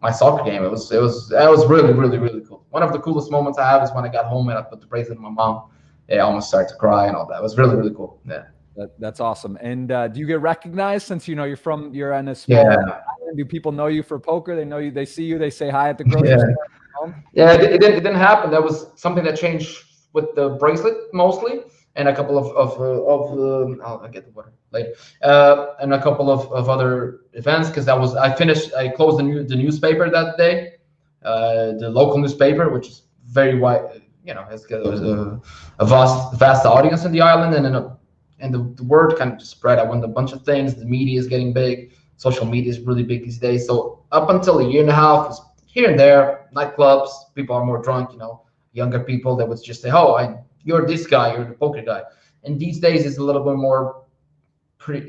S2: my soccer game. It was really, really, really cool. One of the coolest moments I have is when I got home and I put the bracelet on my mom. I almost started to cry and all that. It was really, really cool. Yeah.
S1: That's awesome. And do you get recognized since you're in a small island? Do people know you for poker? They know you. They see you. They say hi at the grocery store.
S2: Yeah, it didn't happen. That was something that changed with the bracelet mostly, and a couple of I'll get the water later. And a couple of other events because I closed the newspaper that day, the local newspaper, which is very wide. Has got a vast audience in the island, and the word kind of just spread. I won a bunch of things. The media is getting big. Social media is really big these days. So up until a year and a half, was here and there, nightclubs, people are more drunk, younger people that would just say, oh, you're this guy, you're the poker guy. And these days it's a little bit more, pretty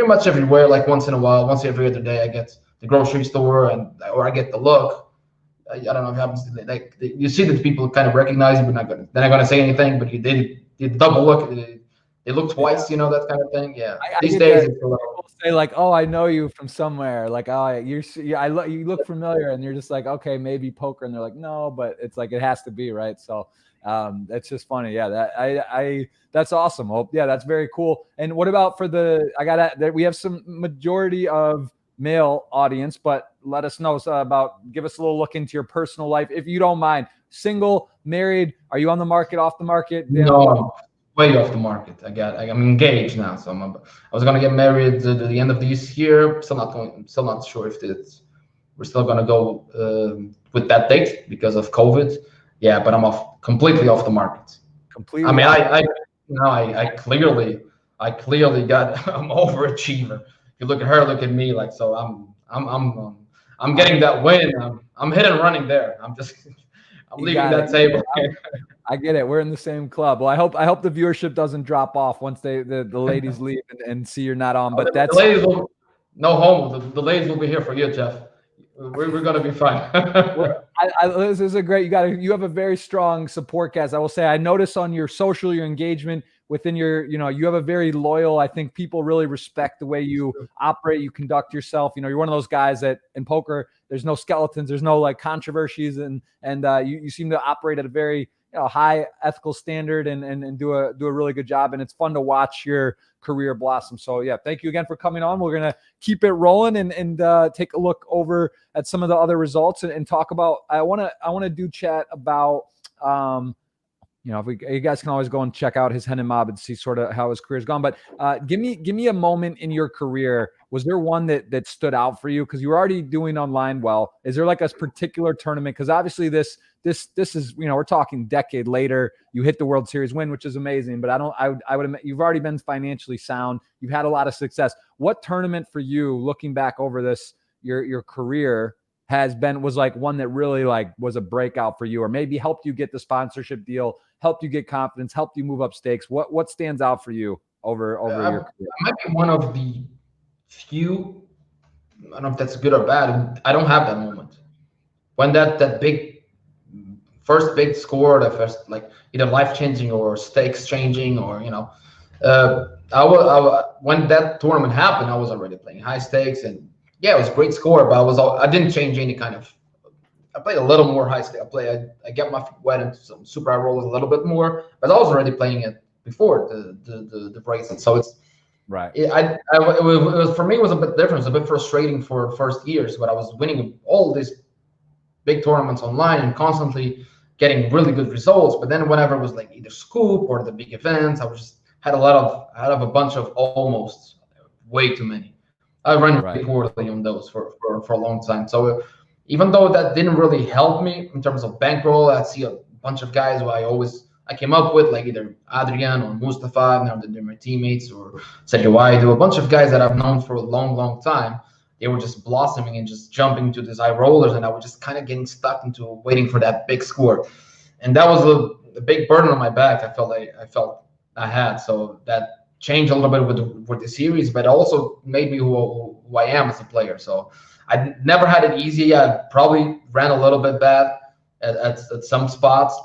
S2: much everywhere. Like once in a while, once every other day, I get the grocery store or I get the look. I don't know if it happens to like you see that people kind of recognize you, but they're not gonna say anything. But you did double look. They look twice, that kind of thing. Yeah. These days, it's a little.
S1: People say like, "Oh, I know you from somewhere." Like, "Oh, you look familiar," and you're just like, "Okay, maybe poker," and they're like, "No," but it's like it has to be right. So That's just funny. Yeah, that's awesome. Well, yeah, that's very cool. And what about for we have some majority of male audience, but let us know give us a little look into your personal life, if you don't mind. Single, married, are you on the market, off the market?
S2: No, way off the market. I'm engaged now, so I was gonna get married at the end of this year. Still not sure if we're still gonna go with that date because of COVID. Yeah, but I'm completely off the market.
S1: Completely.
S2: I mean, I clearly got I'm overachiever. If you look at her, look at me. Like, so I'm getting that win. I'm hit and running there. I'm leaving that table.
S1: I get it. We're in the same club. Well, I hope the viewership doesn't drop off once the ladies leave and see you're not on. But
S2: the ladies will, no homo. The ladies will be here for you, Jeff. We're gonna be fine.
S1: Well, this is a great. You have a very strong support cast. I will say. I notice on your your engagement within your, you have a very loyal. I think people really respect the way you operate. You conduct yourself. You're one of those guys that in poker, there's no skeletons, there's no like controversies, and you seem to operate at a very high ethical standard and do a really good job. And it's fun to watch your career blossom. So yeah, thank you again for coming on. We're going to keep it rolling and take a look over at some of the other results and talk about, I want to chat about, you guys can always go and check out his Hen and Mob and see sort of how his career's gone. But give me a moment in your career. Was there one that stood out for you? Because you were already doing online well. Is there like a particular tournament? Because obviously this is, we're talking decade later. You hit the World Series win, which is amazing. But I would admit you've already been financially sound. You've had a lot of success. What tournament for you, looking back over your career, was like one that really like was a breakout for you, or maybe helped you get the sponsorship deal, helped you get confidence, helped you move up stakes? What stands out for you over your career?
S2: I might be one of the few, I don't know if that's good or bad. I don't have that moment when that first big score, the first like either life changing or stakes changing, or when that tournament happened, I was already playing high stakes, and yeah, it was a great score, but I didn't change any kind of. I played a little more high stakes. I get my feet wet into some super high rollers a little bit more, but I was already playing it before the bracelet. So it's
S1: right.
S2: It was for me, it was a bit different. It was a bit frustrating for first years, but I was winning all these big tournaments online and constantly getting really good results. But then whenever it was like either scoop or the big events, I had a bunch of almost, way too many. I ran really poorly on those for a long time. So even though that didn't really help me in terms of bankroll, I see a bunch of guys who I came up with, like either Adrian or Mustafa, now they're my teammates, or Sergio Aido, a bunch of guys that I've known for a long, long time. They were just blossoming and just jumping to these high rollers, and I was just kind of getting stuck into waiting for that big score. And that was a big burden on my back. I felt I had. So that changed a little bit with the series, but also made me who I am as a player. So I never had it easy. I probably ran a little bit bad at some spots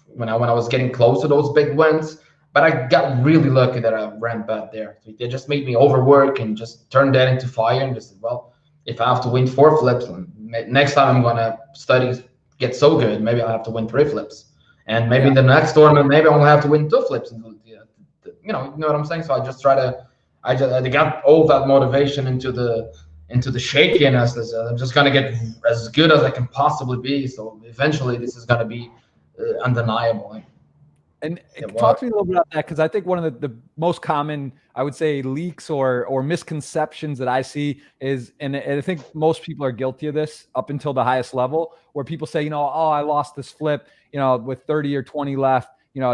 S2: when I was getting close to those big wins, but I got really lucky that I ran bad there. They just made me overwork and just turn that into fire and just said, well, if I have to win 4 flips, next time I'm gonna get so good, maybe I'll have to win 3 flips, and maybe the next tournament, maybe I'll have to win 2 flips. You know what I'm saying? So I just I got all that motivation into the shakiness. I'm just gonna get as good as I can possibly be. So eventually, this is gonna be undeniable.
S1: And talk to me a little bit about that, because I think one of the most common, I would say, leaks or misconceptions that I see is, and I think most people are guilty of this up until the highest level, where people say, oh, I lost this flip, with 30 or 20 left,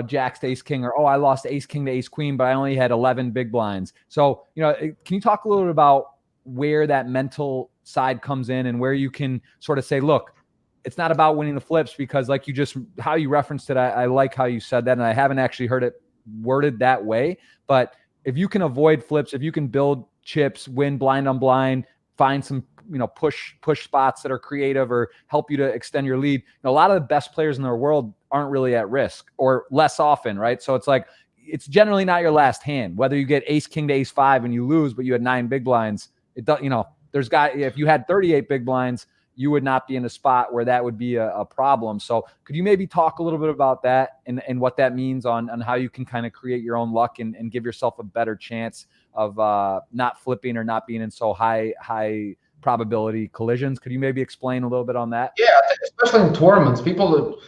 S1: jacks to ace king, or, oh, I lost ace king to ace queen, but I only had 11 big blinds. So, can you talk a little bit about where that mental side comes in and where you can sort of say, look, it's not about winning the flips, because like how you referenced it, I like how you said that, and I haven't actually heard it worded that way. But if you can avoid flips, if you can build chips, win blind on blind, find some, push spots that are creative or help you to extend your lead. A lot of the best players in the world aren't really at risk, or less often, right? So it's like, it's generally not your last hand. Whether you get ace king to ace 5 and you lose, but you had 9 big blinds, it does, if you had 38 big blinds, you would not be in a spot where that would be a problem. So could you maybe talk a little bit about that and what that means on how you can kind of create your own luck and give yourself a better chance of not flipping or not being in so high probability collisions? Could you maybe explain a little bit on that?
S2: Yeah, especially in tournaments, people,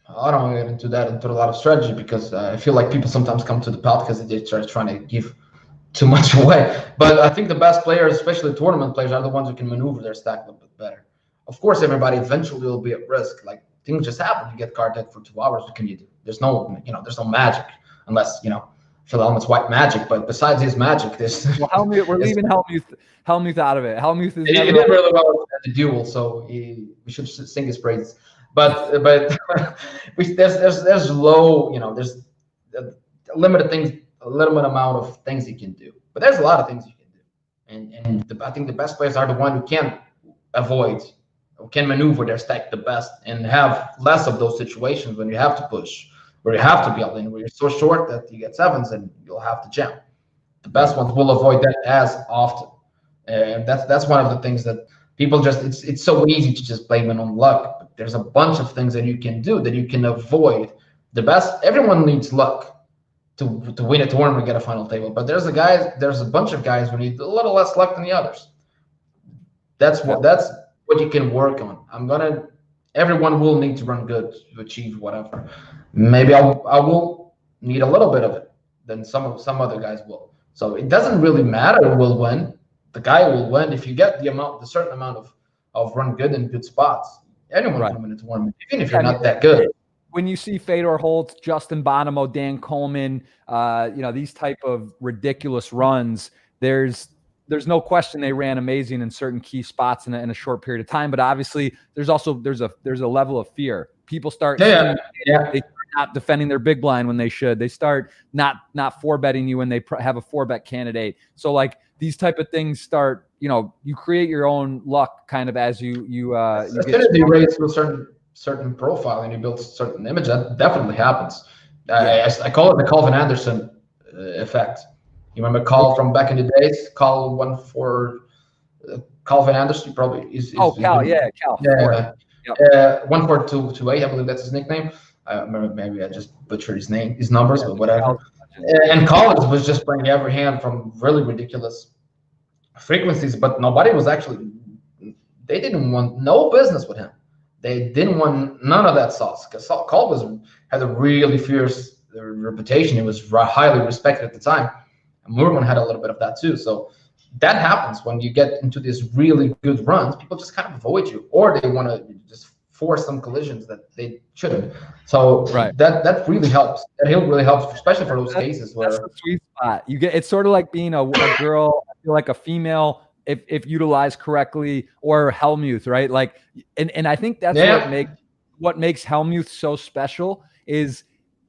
S2: I don't want to get into a lot of strategy, because I feel like people sometimes come to the pot because they start trying to give too much away. But I think the best players, especially tournament players, are the ones who can maneuver their stack a little bit better. Of course, everybody eventually will be at risk. Like, things just happen. You get card deck for 2 hours. What can you do? There's no magic, unless, Philemon's white magic. But besides his magic, there's
S1: Helmuth, we're leaving Helmuth out of it. Helmuth is
S2: he did really well at the duel, so we should sing his praises. But there's low, there's a limited amount of things he can do. But there's a lot of things you can do, and I think the best players are the one who can avoid, who can maneuver their stack the best, and have less of those situations when you have to push, where you have to be all in, where you're so short that you get sevens and you'll have to jam. The best ones will avoid that as often, and that's one of the things that people it's so easy to just blame it on luck. But there's a bunch of things that you can do that you can avoid. The best, everyone needs luck to win a tournament and get a final table, but there's a bunch of guys who need a little less luck than the others. That's what you can work on. Everyone will need to run good to achieve whatever. Maybe I will need a little bit of it than some other guys will. So it doesn't really matter who will win. The guy will win if you get the certain amount of run good in good spots. Anyone can win a tournament, even if you're not that good.
S1: When you see Fedor Holtz, Justin Bonomo, Dan Coleman, these type of ridiculous runs, there's no question they ran amazing in certain key spots in a short period of time. But obviously, there's a level of fear. People start they start not defending their big blind when they should. They start not 4-betting you when they have a 4-bet candidate. So like these type of things start. You create your own luck kind of as you get
S2: you raise to a certain profile and you build a certain image. That definitely happens. I call it the Calvin Anderson effect. You remember Cal from back in the days? Cal won for Calvin Anderson. Probably is
S1: Cal. Cal.
S2: Yeah. 1428, I believe that's his nickname. Maybe I just butchered his numbers, but whatever. And Collins was just playing every hand from really ridiculous frequencies, but nobody was actually. They didn't want no business with him. They didn't want none of that sauce, because Cal had a really fierce reputation. He was highly respected at the time. And Moorman had a little bit of that too. So that happens when you get into these really good runs. People just kind of avoid you, or they want to just force some collisions that they shouldn't. So that really helps. That really helps, especially for those cases where
S1: that's the sweet spot. It's sort of like being a girl. I feel like a female, if utilized correctly, or Helmuth, right? Like, and I think that's what makes Helmuth so special is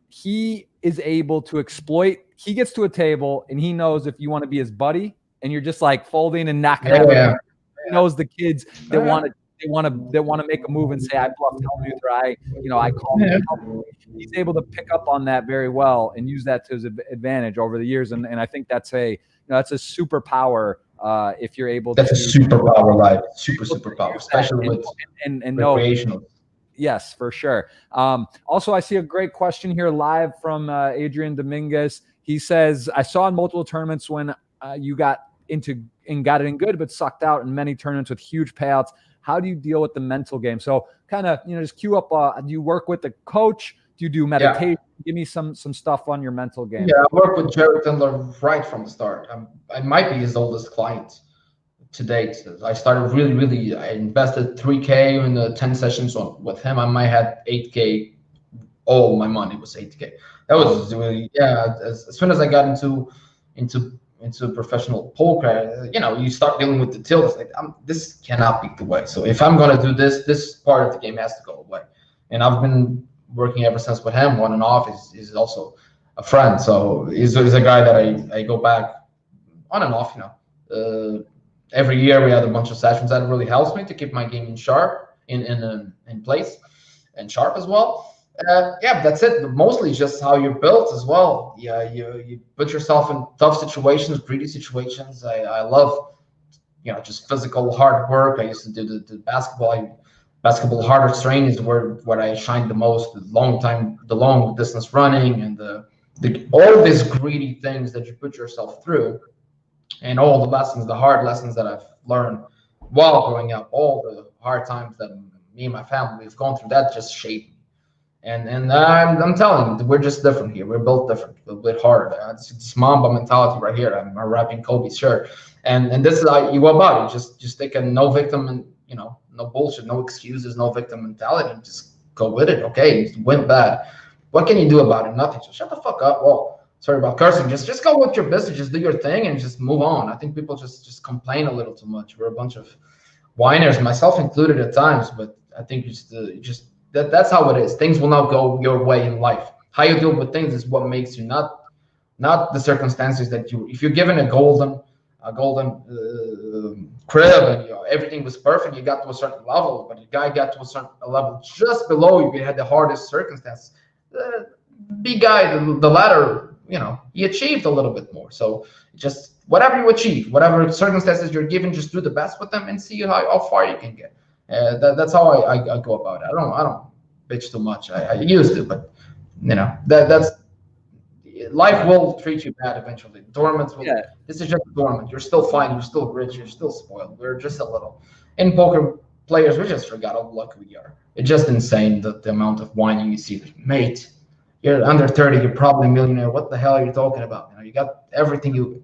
S1: he is able to exploit. He gets to a table and he knows if you want to be his buddy and you're just like folding and knocking out. He knows the kids that want to make a move and say, I bluffed Helmuth, or I called him. He's able to pick up on that very well and use that to his advantage over the years. And I think that's a superpower. If you're able
S2: that's a superpower, live superpower, especially with recreational.
S1: Yes, for sure. Also, I see a great question here live from Adrian Dominguez. He says, I saw in multiple tournaments when you got it in good, but sucked out in many tournaments with huge payouts. How do you deal with the mental game? So kind of, just cue up, do you work with the coach? Do you do meditation? Yeah. Give me some stuff on your mental game.
S2: Yeah, I work with Jared Tendler right from the start. I might be his oldest client to date. I started really, I invested $3K in the 10 sessions with him. I might have 8K. All my money was 8K. That was really, as soon as I got into professional poker, you start dealing with the tilts. Like, this cannot be the way. So if I'm going to do this part of the game has to go away. And I've been working ever since with him on and off. He's also a friend. So he's a guy that I go back on and off, every year we had a bunch of sessions. That really helps me to keep my game in place and sharp as well. That's it. Mostly just how you're built as well. Yeah, you put yourself in tough situations, greedy situations. I love just physical hard work. I used to do the basketball harder strain is where I shined the most. The long distance running, and the all these greedy things that you put yourself through, and all the lessons, the hard lessons that I've learned while growing up, all the hard times that me and my family have gone through, that just shaped me. And I'm telling you, we're just different here. We're built different, a bit harder. It's Mamba mentality right here. I'm wrapping Kobe's shirt, and this is how you go about it. Just take a no victim and no bullshit, no excuses, no victim mentality. Just go with it. Okay, it went bad. What can you do about it? Nothing. So shut the fuck up. Well, sorry about cursing. Just go with your business. Just do your thing and just move on. I think people just complain a little too much. We're a bunch of whiners, myself included at times. But I think that's how it is. Things will not go your way in life. How you deal with things is what makes you, not the circumstances that you. If you're given a golden crib and everything was perfect, you got to a certain level, but the guy got to a certain level just below you, had the hardest circumstances. The big guy, the latter, he achieved a little bit more. So just whatever you achieve, whatever circumstances you're given, just do the best with them and see how far you can get. That's how I go about it. I don't bitch too much. I used to, but that's life will treat you bad eventually. Dormant will. Yeah. This is just dormant. You're still fine. You're still rich. You're still spoiled. We're just a little. In poker players, we just forgot how lucky we are. It's just insane the amount of whining you see. Like, mate, you're under 30. You're probably a millionaire. What the hell are you talking about? You got everything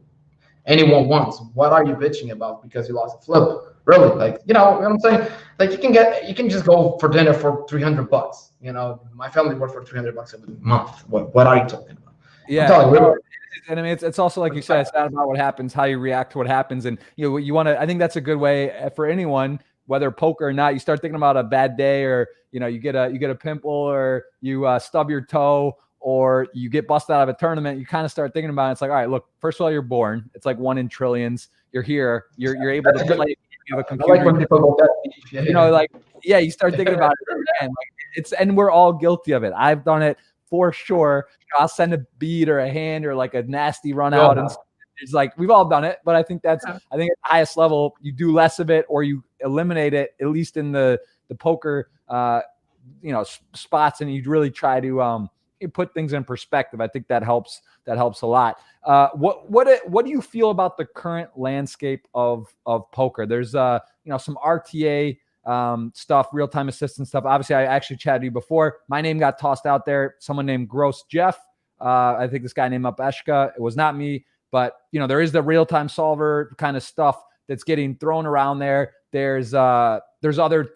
S2: anyone wants. What are you bitching about because you lost a flip? Really? Like, you know what I'm saying? Like, you can just go for dinner for $300. My family worked for $300 a month. What are you talking about?
S1: Yeah. And I mean, it's also, like you said, it's not about what happens, how you react to what happens. And you want to, I think that's a good way for anyone, whether poker or not. You start thinking about a bad day, or, you get a pimple, or you stub your toe, or you get busted out of a tournament. You kind of start thinking about it. It's like, all right, look, first of all, you're born. It's like 1 in trillions. You're here. You're able to play. You have a computer. I like when people go that. You start thinking about it again. And we're all guilty of it. I've done it for sure. I'll send a bead or a hand or like a nasty run out, and it's like, we've all done it. But I think I think at the highest level, you do less of it, or you eliminate it, at least in the poker spots, and you really try to you put things in perspective. I think that helps a lot. What do you feel about the current landscape of poker? There's some RTA stuff, real-time assistant stuff. Obviously, I actually chatted to you before. My name got tossed out there. Someone named Gross Jeff. I think this guy named Eshka. It was not me, but there is the real-time solver kind of stuff that's getting thrown around there. There's solvers.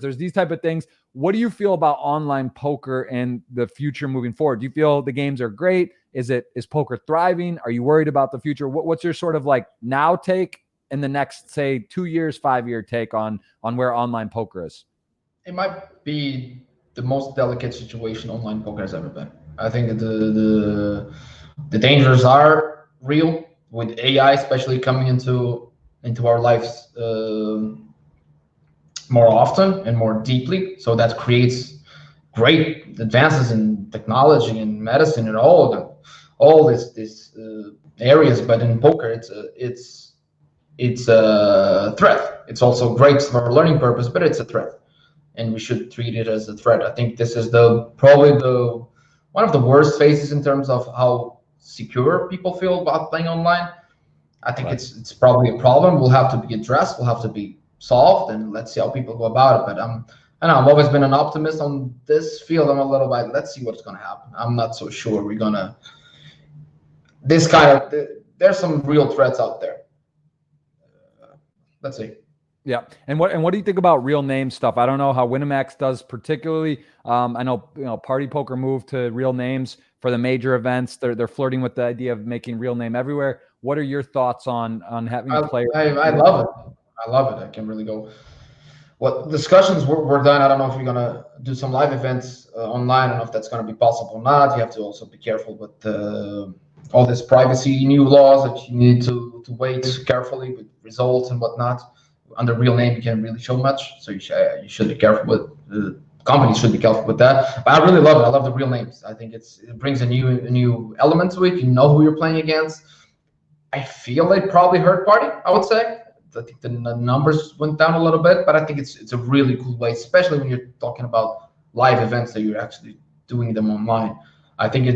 S1: There's these type of things. What do you feel about online poker and the future moving forward? Do you feel the games are great? Is poker thriving? Are you worried about the future? What's your sort of like now take, in the next, say, 2 years, 5-year take on where online poker is?
S2: It might be the most delicate situation online poker has ever been. I think the dangers are real, with AI especially coming into our lives more often and more deeply. So that creates great advances in technology and medicine and all these areas. But in poker, it's a threat. It's also great for a learning purpose, but it's a threat, and we should treat it as a threat. I think this is probably one of the worst phases in terms of how secure people feel about playing online. I think it's probably a problem. Will have to be addressed. Will have to be solved, and let's see how people go about it. But I've always been an optimist on this field. I'm a little bit. Let's see what's going to happen. I'm not so sure we're gonna. There's some real threats out there. Let's see.
S1: Yeah. And what do you think about real name stuff? I don't know how Winamax does particularly. I know, Party Poker moved to real names for the major events. They're flirting with the idea of making real name everywhere. What are your thoughts on having players?
S2: I love it. I love it. I can really go. What discussions were done. I don't know if you're going to do some live events online. I don't know if that's going to be possible or not. You have to also be careful with all this privacy new laws that you need to wait carefully with results and whatnot. Under real name, you can't really show much, so you should be careful with. Companies should be careful with that. But I really love it. I love the real names. I think it brings a new element to it. You know who you're playing against. I feel it probably hurt Party, I would say, I think the numbers went down a little bit, but I think it's a really cool way, especially when you're talking about live events that you're actually doing them online. I think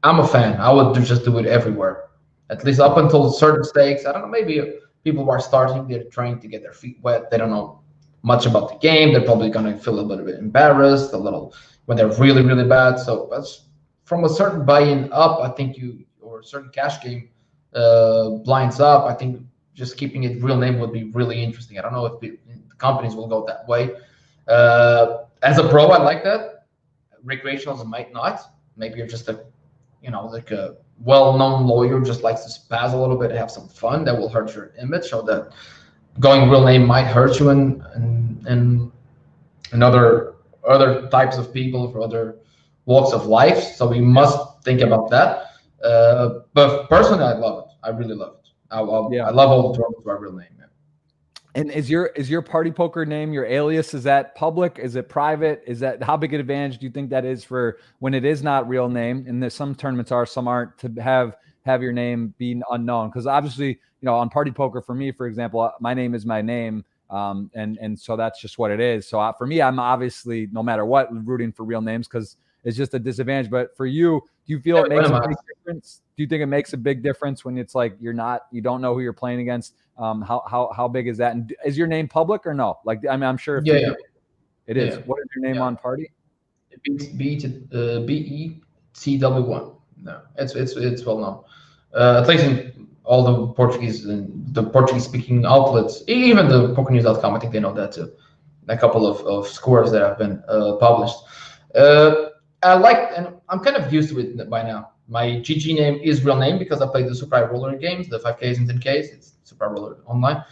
S2: I'm a fan. I would just do it everywhere, at least up until certain stakes. I don't know, maybe people who are starting, they're trying to get their feet wet. They don't know much about the game. They're probably going to feel a little bit embarrassed, a little when they're really, really bad. So that's from a certain buy-in up, I think or a certain cash game blinds up, I think just keeping it real name would be really interesting. I don't know if the companies will go that way. As a pro, I like that. Recreationals might not. Maybe you're just like a well-known lawyer, just likes to spaz a little bit, have some fun. That will hurt your image. So that going real name might hurt you in other types of people for other walks of life. So we must think about that. But personally, I love it. I really love it. I love all the tournaments with our real name. Yeah.
S1: And is your party poker name, your alias, is that public? Is it private? Is that, how big an advantage do you think that is for when it is not real name? And there's some tournaments are, some aren't, to have your name being unknown? Because obviously, on party poker, for me, for example, my name is my name. And so that's just what it is. So for me, I'm obviously, no matter what, rooting for real names because it's just a disadvantage. But for you, do you feel it makes a big difference? Do you think it makes a big difference when it's like you don't know who you're playing against? How big is that? And is your name public or no? Like, I mean, I'm sure it is. Yeah. What is your name on party?
S2: BETW1. No, it's well known. At least in all the Portuguese and the Portuguese speaking outlets, even the PokerNews.com, I think they know that too. A couple of scores that have been published. I like, and I'm kind of used to it by now. My GG name is real name because I played the Super High Roller games, the 5Ks and 10Ks. It's Super High Roller online.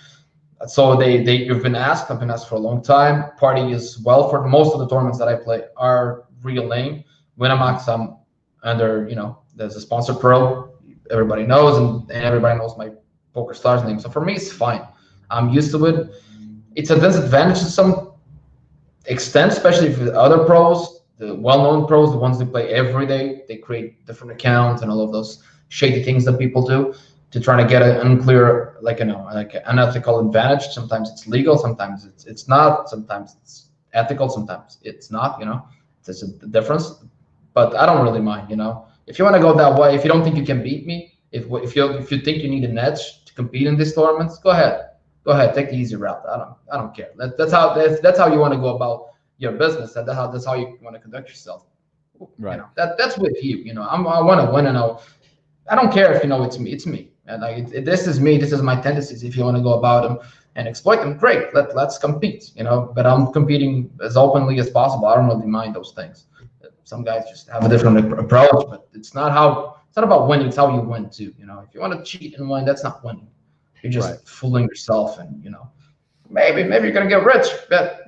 S2: So you've been asked. I've been asked for a long time. Party is well for most of the tournaments that I play are real name. Winamax, I'm under, there's a sponsor pro. Everybody knows, and everybody knows my Poker Stars name. So for me, it's fine. I'm used to it. It's a disadvantage to some extent, especially for other pros. The well-known pros, the ones that play every day, they create different accounts and all of those shady things that people do to try to get an unclear, like an unethical advantage. Sometimes it's legal, sometimes it's not, sometimes it's ethical, sometimes it's not. There's a difference. But I don't really mind. If you want to go that way, if you don't think you can beat me, if you think you need an edge to compete in these tournaments, go ahead, take the easy route. I don't care. That's how you want to go about your business, and that's how you want to conduct yourself.
S1: Right.
S2: That's with you. I want to win, and I don't care if it's me. It's me, and this is me. This is my tendencies. If you want to go about them and exploit them, great. Let's compete. But I'm competing as openly as possible. I don't really mind those things. Some guys just have a different approach, but it's not about winning. It's how you win too. If you want to cheat and win, that's not winning. You're just fooling yourself, and maybe you're gonna get rich, but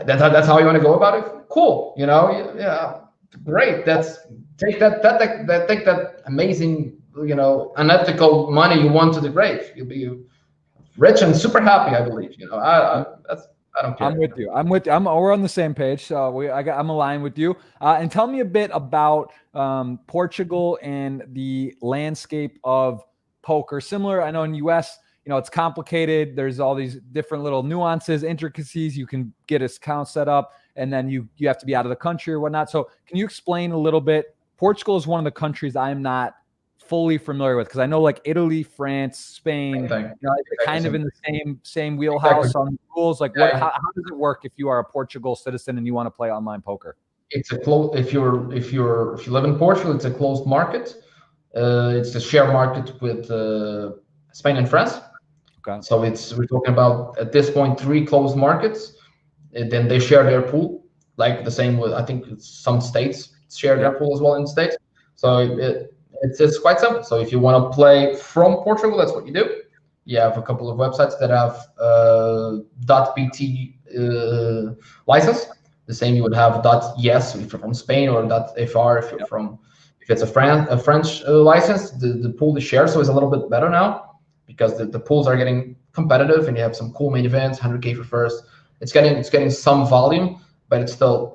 S2: that's how you want to go about it. Cool, yeah, great. Take that amazing, unethical money you won to the grave. You'll be rich and super happy, I believe. I don't care.
S1: I'm with you. We're on the same page. So I'm aligned with you. And tell me a bit about Portugal and the landscape of poker. Similar, I know in US, it's complicated. There's all these different little nuances, intricacies. You can get an account set up, and then you have to be out of the country or whatnot. So can you explain a little bit? Portugal is one of the countries I'm not fully familiar with, because I know like Italy, France, Spain, kind of in the same wheelhouse on rules. Like, how does it work if you are a Portugal citizen and you want to play online poker?
S2: It's a close. If you live in Portugal, it's a closed market. It's a share market with Spain and France.
S1: Okay.
S2: So we're talking about at this point 3 closed markets. And then they share their pool, like the same with, I think some states share their pool as well in the States. So it's quite simple. So if you want to play from Portugal, that's what you do. You have a couple of websites that have .pt license. The same you would have .yes if you're from Spain, or .fr if it's a French license. The pool is shared, so it's a little bit better now, because the pools are getting competitive, and you have some cool main events, 100K for first. It's getting some volume, but it's still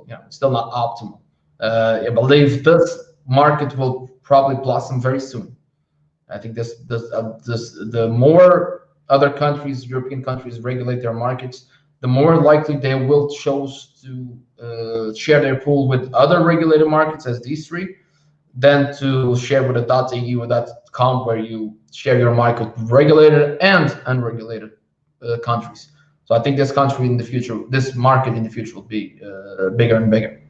S2: not optimal. I believe this market will probably blossom very soon. I think the more other countries, European countries, regulate their markets, the more likely they will choose to share their pool with other regulated markets as these three, than to share with a .eu or .com, where you share your market with regulated and unregulated countries. So I think this country in the future, this market in the future, will be bigger and bigger.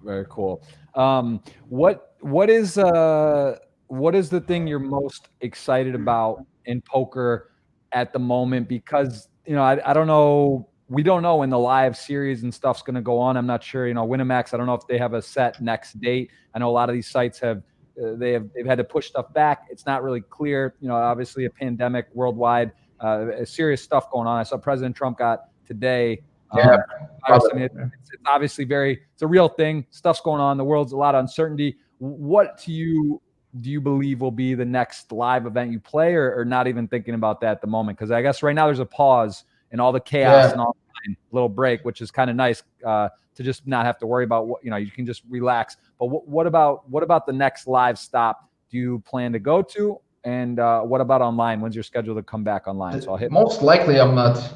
S1: Very cool. What is the thing you're most excited about in poker at the moment? Because I don't know. We don't know when the live series and stuff's going to go on. I'm not sure. Winamax, I don't know if they have a set next date. I know a lot of these sites have they've had to push stuff back. It's not really clear. Obviously a pandemic worldwide, serious stuff going on. I saw President Trump got today.
S2: Yeah,
S1: it's obviously it's a real thing. Stuff's going on. The world's a lot of uncertainty. What do you believe will be the next live event you play, or not even thinking about that at the moment? Because I guess right now there's a pause in all the chaos and all the little break, which is kind of nice to just not have to worry about what you can just relax. But what about the next live stop do you plan to go to? And what about online? When's your schedule to come back online? So I'll hit.
S2: Most likely I'm not.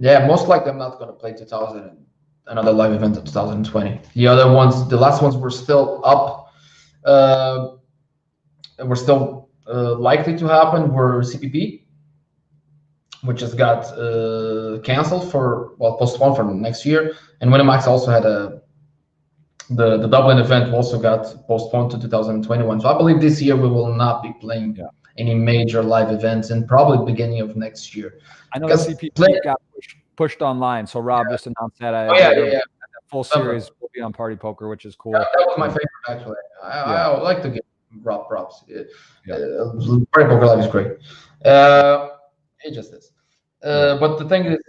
S2: Yeah, most likely I'm not going to play another live event in 2020. The last ones were still up. Were still likely to happen. Were CPP, which just got canceled postponed for next year, and Winamax also had the Dublin event also got postponed to 2021. So I believe this year we will not be playing any major live events, and probably beginning of next year.
S1: I know the CPP got pushed online, so Rob just announced that. That full series will be on Party Poker, which is cool.
S2: That was my favorite, actually. I would like to give Rob props. Party Poker Live is great. It just is. But the thing is,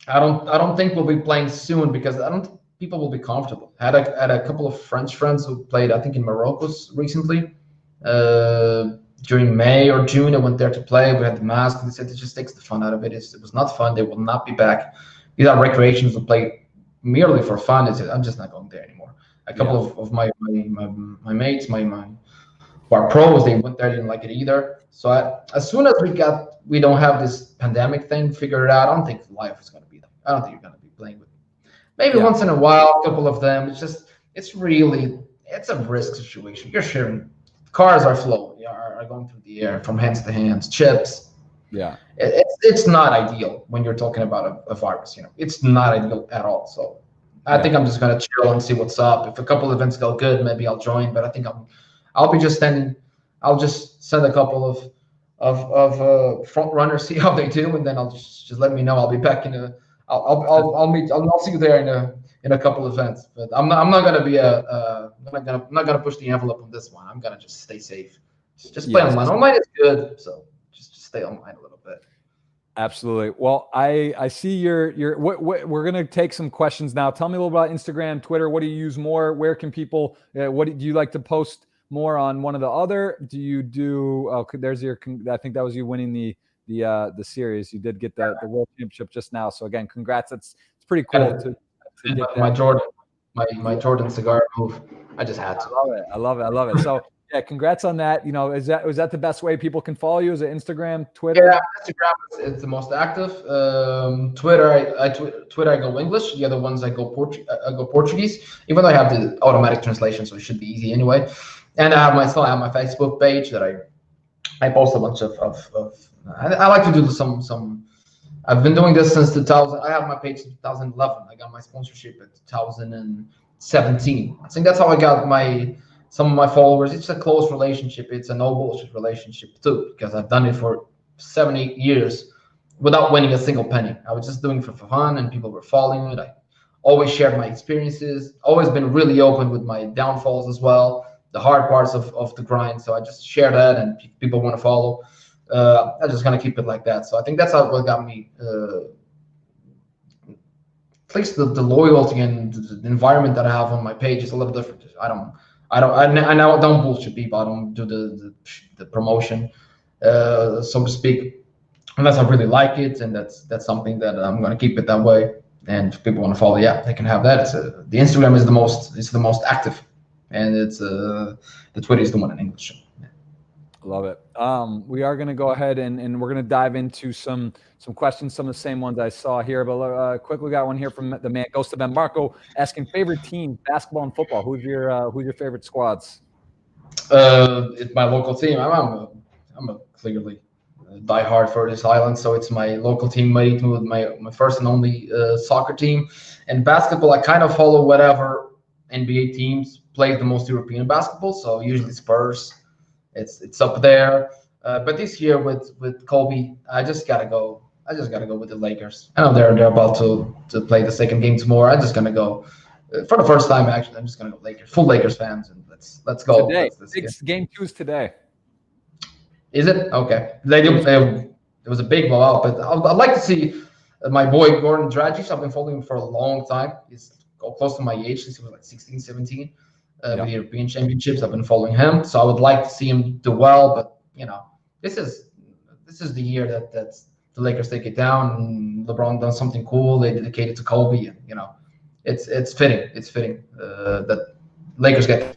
S2: I don't think we'll be playing soon, because I don't think people will be comfortable. I had a couple of French friends who played, I think, in Morocco recently. During May or June, I went there to play. We had the mask. They said it just takes the fun out of it. It was not fun. They will not be back. These are recreations who play merely for fun. I'm just not going there anymore. A couple of my mates, who are pros, they went there, didn't like it either. So as soon as we don't have this pandemic thing figured out, I don't think life is going to be there. I don't think you're going to be playing with maybe once in a while, a couple of them. It's a risk situation. You're sharing. Cars are flowing, are going through the air from hands to hands, chips. Yeah. It's not ideal when you're talking about a virus, It's not ideal at all. So I think I'm just going to chill and see what's up. If a couple of events go good, maybe I'll join, but I think I'll be just standing. I'll just send a couple of front runners, see how they do, and then I'll just let me know. I'll be back I'll see you there in a couple of events, but I'm not gonna be I'm not gonna push the envelope on this one. I'm gonna just stay safe. Just play online. Online is good, so just stay online a little bit.
S1: Absolutely. Well, I see your we're gonna take some questions now. Tell me a little about Instagram, Twitter. What do you use more? Where can people? What do you like to post more on one or the other? Do you do? Oh, there's your. I think that was you winning the series. You did get the World Championship just now. So again, congrats. It's pretty cool to get
S2: my Jordan cigar move. I just had to.
S1: I love it. So yeah, congrats on that. Is that the best way people can follow you? Is it Instagram, Twitter?
S2: Yeah, Instagram is the most active. Twitter, I go English. The other ones I go Portuguese. Even though I have the automatic translation, so it should be easy anyway. And I still have my Facebook page that I post a bunch of I like to do some. I've been doing this since 2000. I have my page since 2011. I got my sponsorship in 2017. I think that's how I got some of my followers. It's a close relationship. It's a no bullshit relationship too, because I've done it for 7-8 years without winning a single penny. I was just doing it for fun, and people were following it. I always shared my experiences. Always been really open with my downfalls as well, the hard parts of the grind. So I just share that, and people want to follow. I'm just gonna keep it like that. So I think that's what got me, at least the loyalty and the environment that I have on my page is a little different. I don't bullshit people. I don't do the promotion, so to speak, unless I really like it, and that's something that I'm gonna keep it that way. And if people want to follow, they can have that. The Instagram is the most active. and it's the Twitter is the one in English.
S1: Love it. We are going to go ahead and we're going to dive into some questions, some of the same ones I saw here. But quickly, got one here from the man Ghost of Ben Marco asking favorite team, basketball and football. Who's your favorite squads?
S2: It's my local team. I'm a clearly diehard for this island, so it's my local teammate with my first and only soccer team. And basketball, I kind of follow whatever NBA teams play the most European basketball. So usually Spurs. It's up there. But this year with Kobe, I just gotta go with the Lakers. I know they're about to play the second game tomorrow. I'm just gonna go for the first time. Actually, I'm just gonna go Lakers. Full Lakers fans, and let's go.
S1: Today, game 2 is today.
S2: Is it okay? It was a big blowout, but I'd like to see my boy Gordon Dragic. I've been following him for a long time. He's close to my age since he was like 16, 17. With the European Championships, I've been following him, so I would like to see him do well. But this is the year that the Lakers take it down, and LeBron done something cool. They dedicated to Kobe, and it's fitting. It's fitting that Lakers get.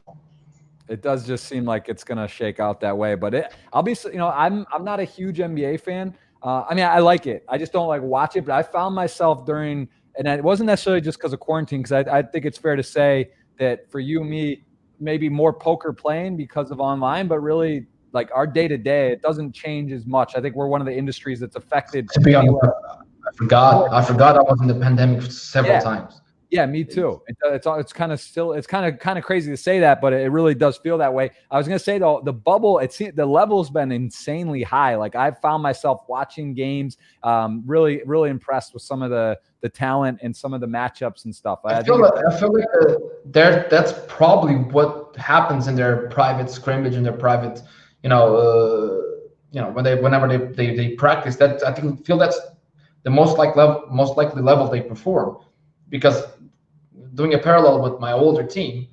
S1: It does just seem like it's gonna shake out that way, but I'll be, I'm not a huge NBA fan. I mean, I like it. I just don't like watch it. But I found myself during, and it wasn't necessarily just because of quarantine, because I think it's fair to say that for you and me, maybe more poker playing because of online, but really like our day to day, it doesn't change as much. I think we're one of the industries that's affected.
S2: To be honest, I forgot I was in the pandemic several times.
S1: Yeah, me too. It's kind of crazy to say that, but it really does feel that way. I was gonna say though, the bubble, the level's been insanely high. Like I've found myself watching games, really impressed with some of the talent and some of the matchups and stuff.
S2: I feel like that's probably what happens in their private scrimmage, in their private, whenever they practice. That I feel that's the most likely level they perform, because doing a parallel with my older team,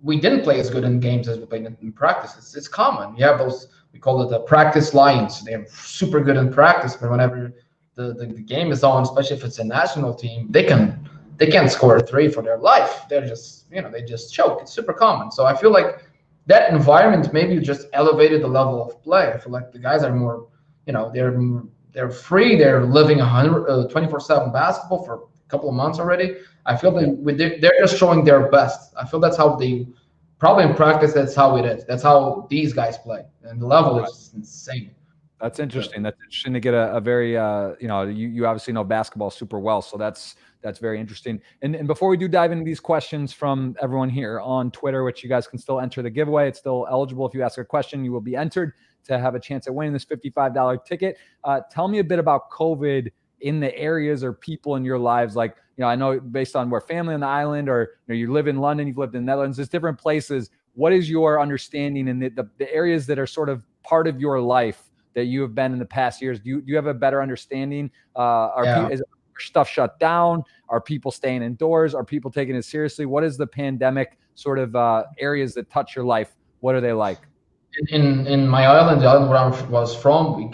S2: we didn't play as good in games as we played in practice. It's common. You have those, we call it the practice lions. They're super good in practice, but whenever the game is on, especially if it's a national team, they can't score a 3 for their life. They're just, they just choke. It's super common. So I feel like that environment maybe just elevated the level of play. I feel like the guys are more, they're free. They're living 24/7 basketball for a couple of months already. I feel they're just showing their best. I feel that's how they probably in practice. That's how it is. That's how these guys play, and the level is insane.
S1: That's interesting. That's interesting to get a very you obviously know basketball super well, so that's very interesting. And before we do dive into these questions from everyone here on Twitter, which you guys can still enter the giveaway, it's still eligible. If you ask a question, you will be entered to have a chance at winning this $55 ticket. Tell me a bit about COVID in the areas or people in your lives. Like, I know based on where family on the island, or you live in London, you've lived in the Netherlands, there's different places. What is your understanding in the areas that are sort of part of your life that you have been in the past years? Do you have a better understanding? Is stuff shut down? Are people staying indoors? Are people taking it seriously? What is the pandemic sort of areas that touch your life? What are they like?
S2: In my island, the island where I was from,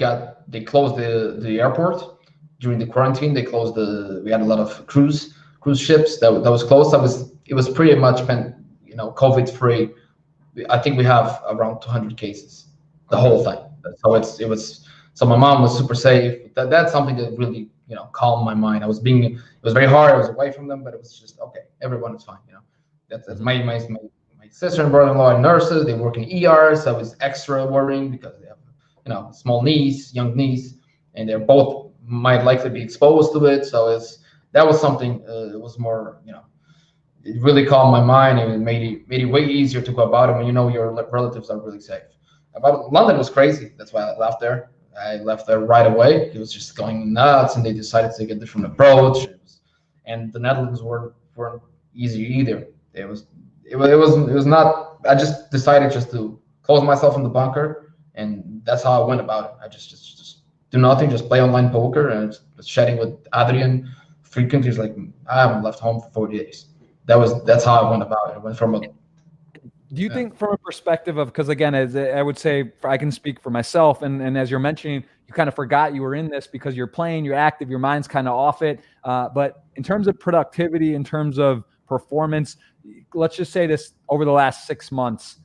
S2: they closed the airport during the quarantine. They closed we had a lot of cruise ships that was closed. It was pretty much been COVID free. I think we have around 200 cases the whole time. So my mom was super safe. That's something that really calmed my mind. It was very hard. I was away from them, but it was just okay. Everyone is fine. That's my sister and brother-in-law are nurses. They work in ERs. So I was extra worrying because they have small niece, young niece, and they're both might likely be exposed to it. So that was something. It was more it really calmed my mind, and it made it way easier to go about it when your relatives are really safe. About London was crazy. That's why I left there. I left there right away. It was just going nuts, and they decided to take a different approach. And the Netherlands weren't easy either. It was not. I just decided just to close myself in the bunker, and that's how I went about it. I just do nothing, just play online poker, and just chatting with Adrian frequently. He's like, I haven't left home for 40 days. That's how I went about it. I went from a.
S1: Do you think from a perspective of, because again, as I would say, I can speak for myself, and as you're mentioning, you kind of forgot you were in this because you're playing, you're active, your mind's kind of off it. But in terms of productivity, in terms of performance. Let's just say this over the last 6 months,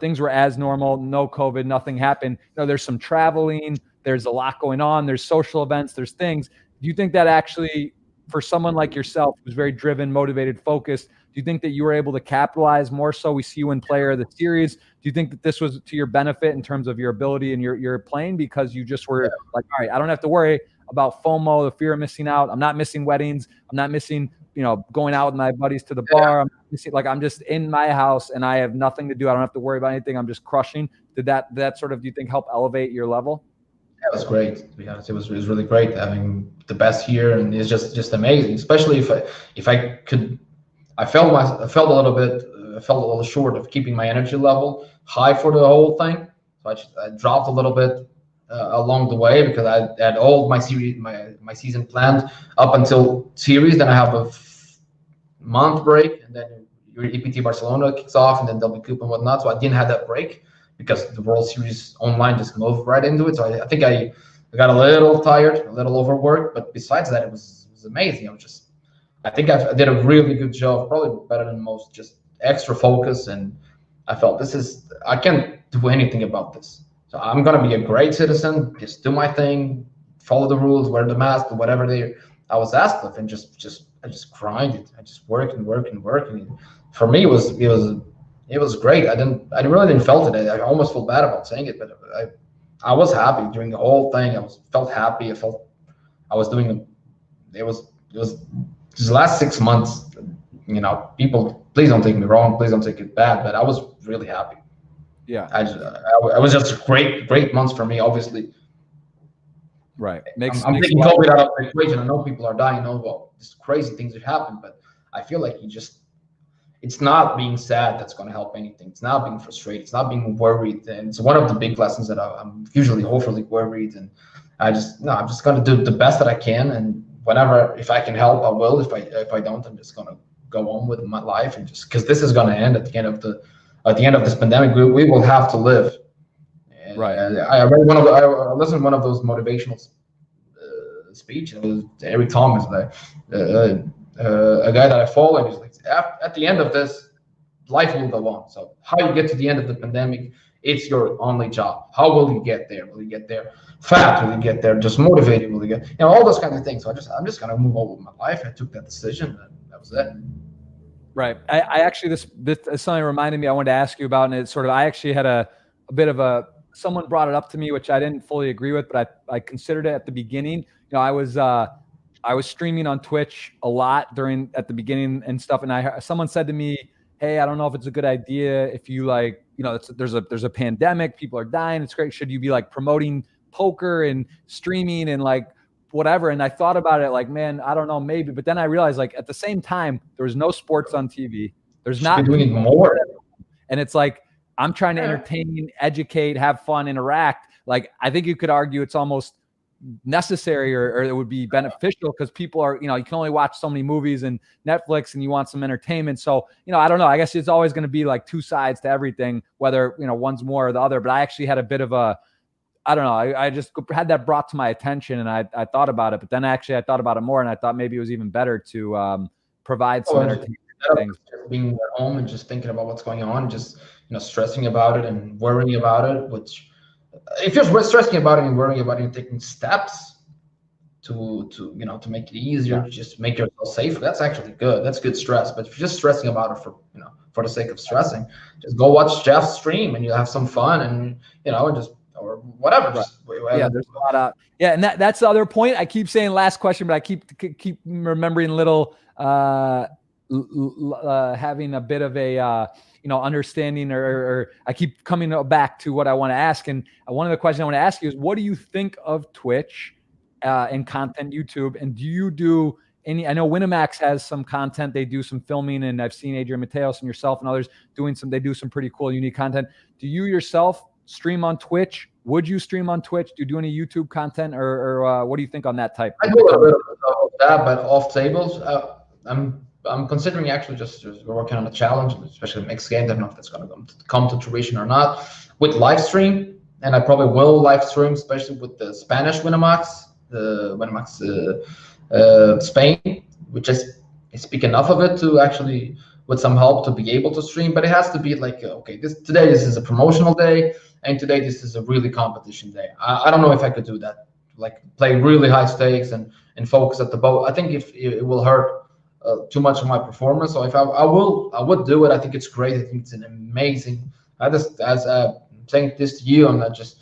S1: things were as normal, no COVID, nothing happened. There's some traveling, there's a lot going on, there's social events, there's things. Do you think that actually, for someone like yourself who's very driven, motivated, focused, do you think that you were able to capitalize more so? We see you in player of the series. Do you think that this was to your benefit in terms of your ability and your playing, because you just were like, all right, I don't have to worry about FOMO, the fear of missing out. I'm not missing weddings. I'm not missing, going out with my buddies to the bar. I'm missing, I'm just in my house and I have nothing to do. I don't have to worry about anything. I'm just crushing. Did that sort of, do you think, help elevate your level?
S2: It was great, to be honest. It was really great having the best year, and it's just amazing. Especially if I could, I felt a little short of keeping my energy level high for the whole thing. So I dropped a little bit along the way, because I had all my season planned up until series. Then I have a month break, and then your EPT Barcelona kicks off, and then there'll be Cup and whatnot. So I didn't have that break, because the World Series online just moved right into it. So I think I got a little tired, a little overworked, but besides that, it was amazing. I think I did a really good job, probably better than most, just extra focus. And I felt I can't do anything about this. So I'm going to be a great citizen, just do my thing, follow the rules, wear the mask, whatever I was asked of, and I just grinded. I just worked and worked and worked. And for me, it was great. I really didn't felt it. I almost feel bad about saying it, but I was happy during the whole thing. Felt happy. I was doing it. Was these last 6 months, people, please don't take me wrong, please don't take it bad, but I was really happy.
S1: Yeah.
S2: I was just great months for me, obviously.
S1: Right.
S2: I'm taking COVID out of the equation. I know people are dying. I know, well, these crazy things have happened, but I feel like it's not being sad that's going to help anything. It's not being frustrated. It's not being worried. And it's one of the big lessons that I'm usually overly worried. And I'm just going to do the best that I can. And if I can help, I will. If I don't, I'm just going to go on with my life, and just because this is going to end at the end of this pandemic, we will have to live. And
S1: right.
S2: I read I listened to one of those motivational speech. It was Eric Thomas, a guy that I follow. And he's like, at the end of this, life will go on. So how you get to the end of the pandemic, it's your only job. How will you get there? Will you get there fat? Will you get there just motivated? Will you get, all those kinds of things. So I'm just gonna move on with my life. I took that decision, and that was it.
S1: Right. I actually, this is something reminded me I wanted to ask you about, and it's sort of, I actually had a bit of someone brought it up to me, which I didn't fully agree with, but I considered it at the beginning. I was streaming on Twitch a lot at the beginning and stuff. And someone said to me, hey, I don't know if it's a good idea if you there's a pandemic, people are dying. It's great. Should you be promoting poker and streaming and whatever? And I thought about it man, I don't know, maybe. But then I realized at the same time, there was no sports on TV. There's not
S2: doing more.
S1: And it's I'm trying to entertain, educate, have fun, interact. I think you could argue it's almost necessary or it would be beneficial, because people are, you can only watch so many movies and Netflix, and you want some entertainment. So, I don't know. I guess it's always going to be two sides to everything, whether, one's more or the other. But I actually had a bit of I don't know. I just had that brought to my attention, and I thought about it. But then actually I thought about it more, and I thought maybe it was even better to provide some entertainment things.
S2: Being at home and just thinking about what's going on, just, stressing about it and worrying about it, which, if you're stressing about it and worrying about it and taking steps to make it easier, just make yourself safer, that's actually good. That's good stress. But if you're just stressing about it for the sake of stressing, just go watch Jeff's stream and you'll have some fun, and or whatever. Just,
S1: there's a lot of and that's the other point. I keep saying last question, but I keep remembering little having a bit of a understanding, or I keep coming back to what I want to ask. And one of the questions I want to ask you is, what do you think of Twitch and content, YouTube? And do you do any, I know Winamax has some content, they do some filming, and I've seen Adrian Mateos and yourself and others they do some pretty cool, unique content. Do you yourself stream on Twitch? Would you stream on Twitch? Do you do any YouTube content, or what do you think on that type?
S2: I do a bit of that, but off tables. I'm considering actually just working on a challenge, especially mixed games. I don't know if that's going to come to fruition or not, with live stream. And I probably will live stream, especially with the Spanish Winamax, the Winamax Spain, which is speak enough of it to actually, with some help, to be able to stream. But it has to be like, okay, today this is a promotional day, and today this is a really competition day. I don't know if I could do that, like play really high stakes and focus at the boat. I think if it will hurt too much of my performance. So if I would do it. I think it's great. I think it's an amazing. I just, as saying this to you, I'm not just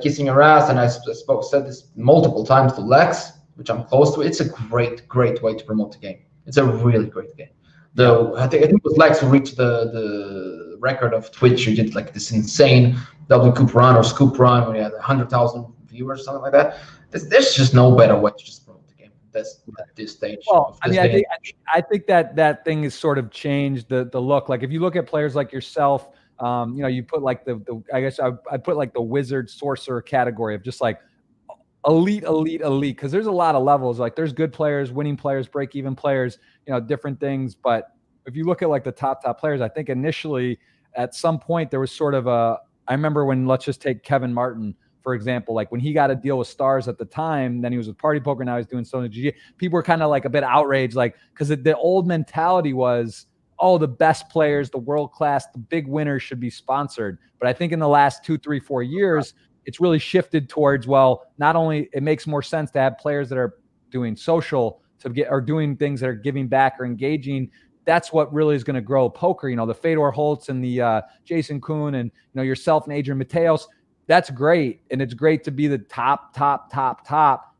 S2: kissing your ass. And I said this multiple times to Lex, which I'm close to. It's a great way to promote the game. It's a really great game. Though I think it was Lex who reached the record of Twitch. Who did like this insane double coup run or scoop run where you had 100,000 viewers, something like that. There's just no better way to just promote the game. That's at this stage.
S1: Well, I mean, I think that thing has sort of changed the look. Like if you look at players like yourself, you put like the I guess I put like the wizard sorcerer category of just like elite, because there's a lot of levels. Like there's good players, winning players, break-even players, different things. But if you look at like the top players, I think initially at some point there was sort of I remember when, let's just take Kevin Martin, for example, like when he got a deal with Stars at the time, then he was with Party Poker, now he's doing Sony GG. People were kind of like a bit outraged, like, because the old mentality was, oh, the best players, the world class, the big winners should be sponsored. But I think in the last 2, 3, 4 years, it's really shifted towards, well, not only it makes more sense to have players that are doing social or doing things that are giving back or engaging. That's what really is going to grow poker. The Fedor Holtz and the Jason Kuhn and yourself and Adrian Mateos. That's great, and it's great to be the top.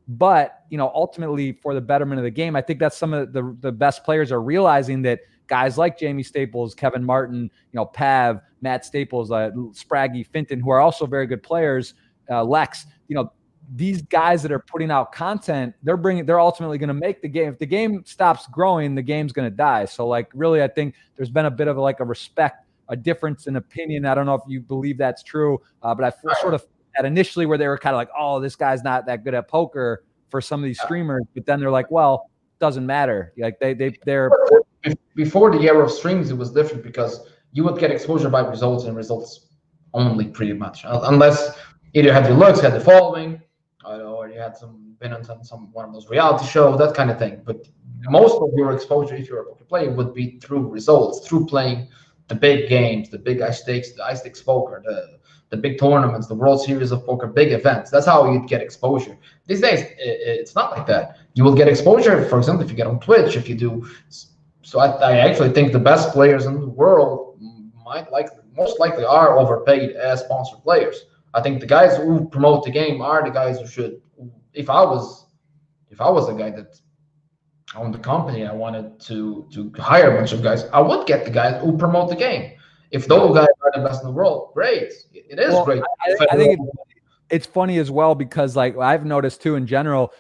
S1: But ultimately, for the betterment of the game, I think that's some of the best players are realizing that guys like Jamie Staples, Kevin Martin, Pav, Matt Staples, Spraggy, Finton, who are also very good players, Lex, these guys that are putting out content, they're ultimately going to make the game. If the game stops growing, the game's going to die. So like, really, I think there's been a bit of a respect, a difference in opinion. I don't know if you believe that's true, but I feel sort of that initially where they were kind of like, oh, this guy's not that good at poker for some of these streamers, but then they're like, well, it doesn't matter. Like they're
S2: before the era of streams, it was different because you would get exposure by results and results only, pretty much, unless either you had your looks, had the following, or you had been on one of those reality shows, that kind of thing. But most of your exposure, if you're a poker player, would be through results, through playing the big games, the big high stakes poker, the big tournaments, the World Series of Poker, big events. That's how you'd get exposure. These days, it's not like that. You will get exposure, for example, if you get on Twitch, if you do. So I actually think the best players in the world most likely are overpaid as sponsored players. I think the guys who promote the game are the guys who should. If I was the guy that owned the company, I wanted to hire a bunch of guys, I would get the guys who promote the game. If those guys are the best in the world, great. It is great.
S1: I think it's funny as well because like I've noticed too in general,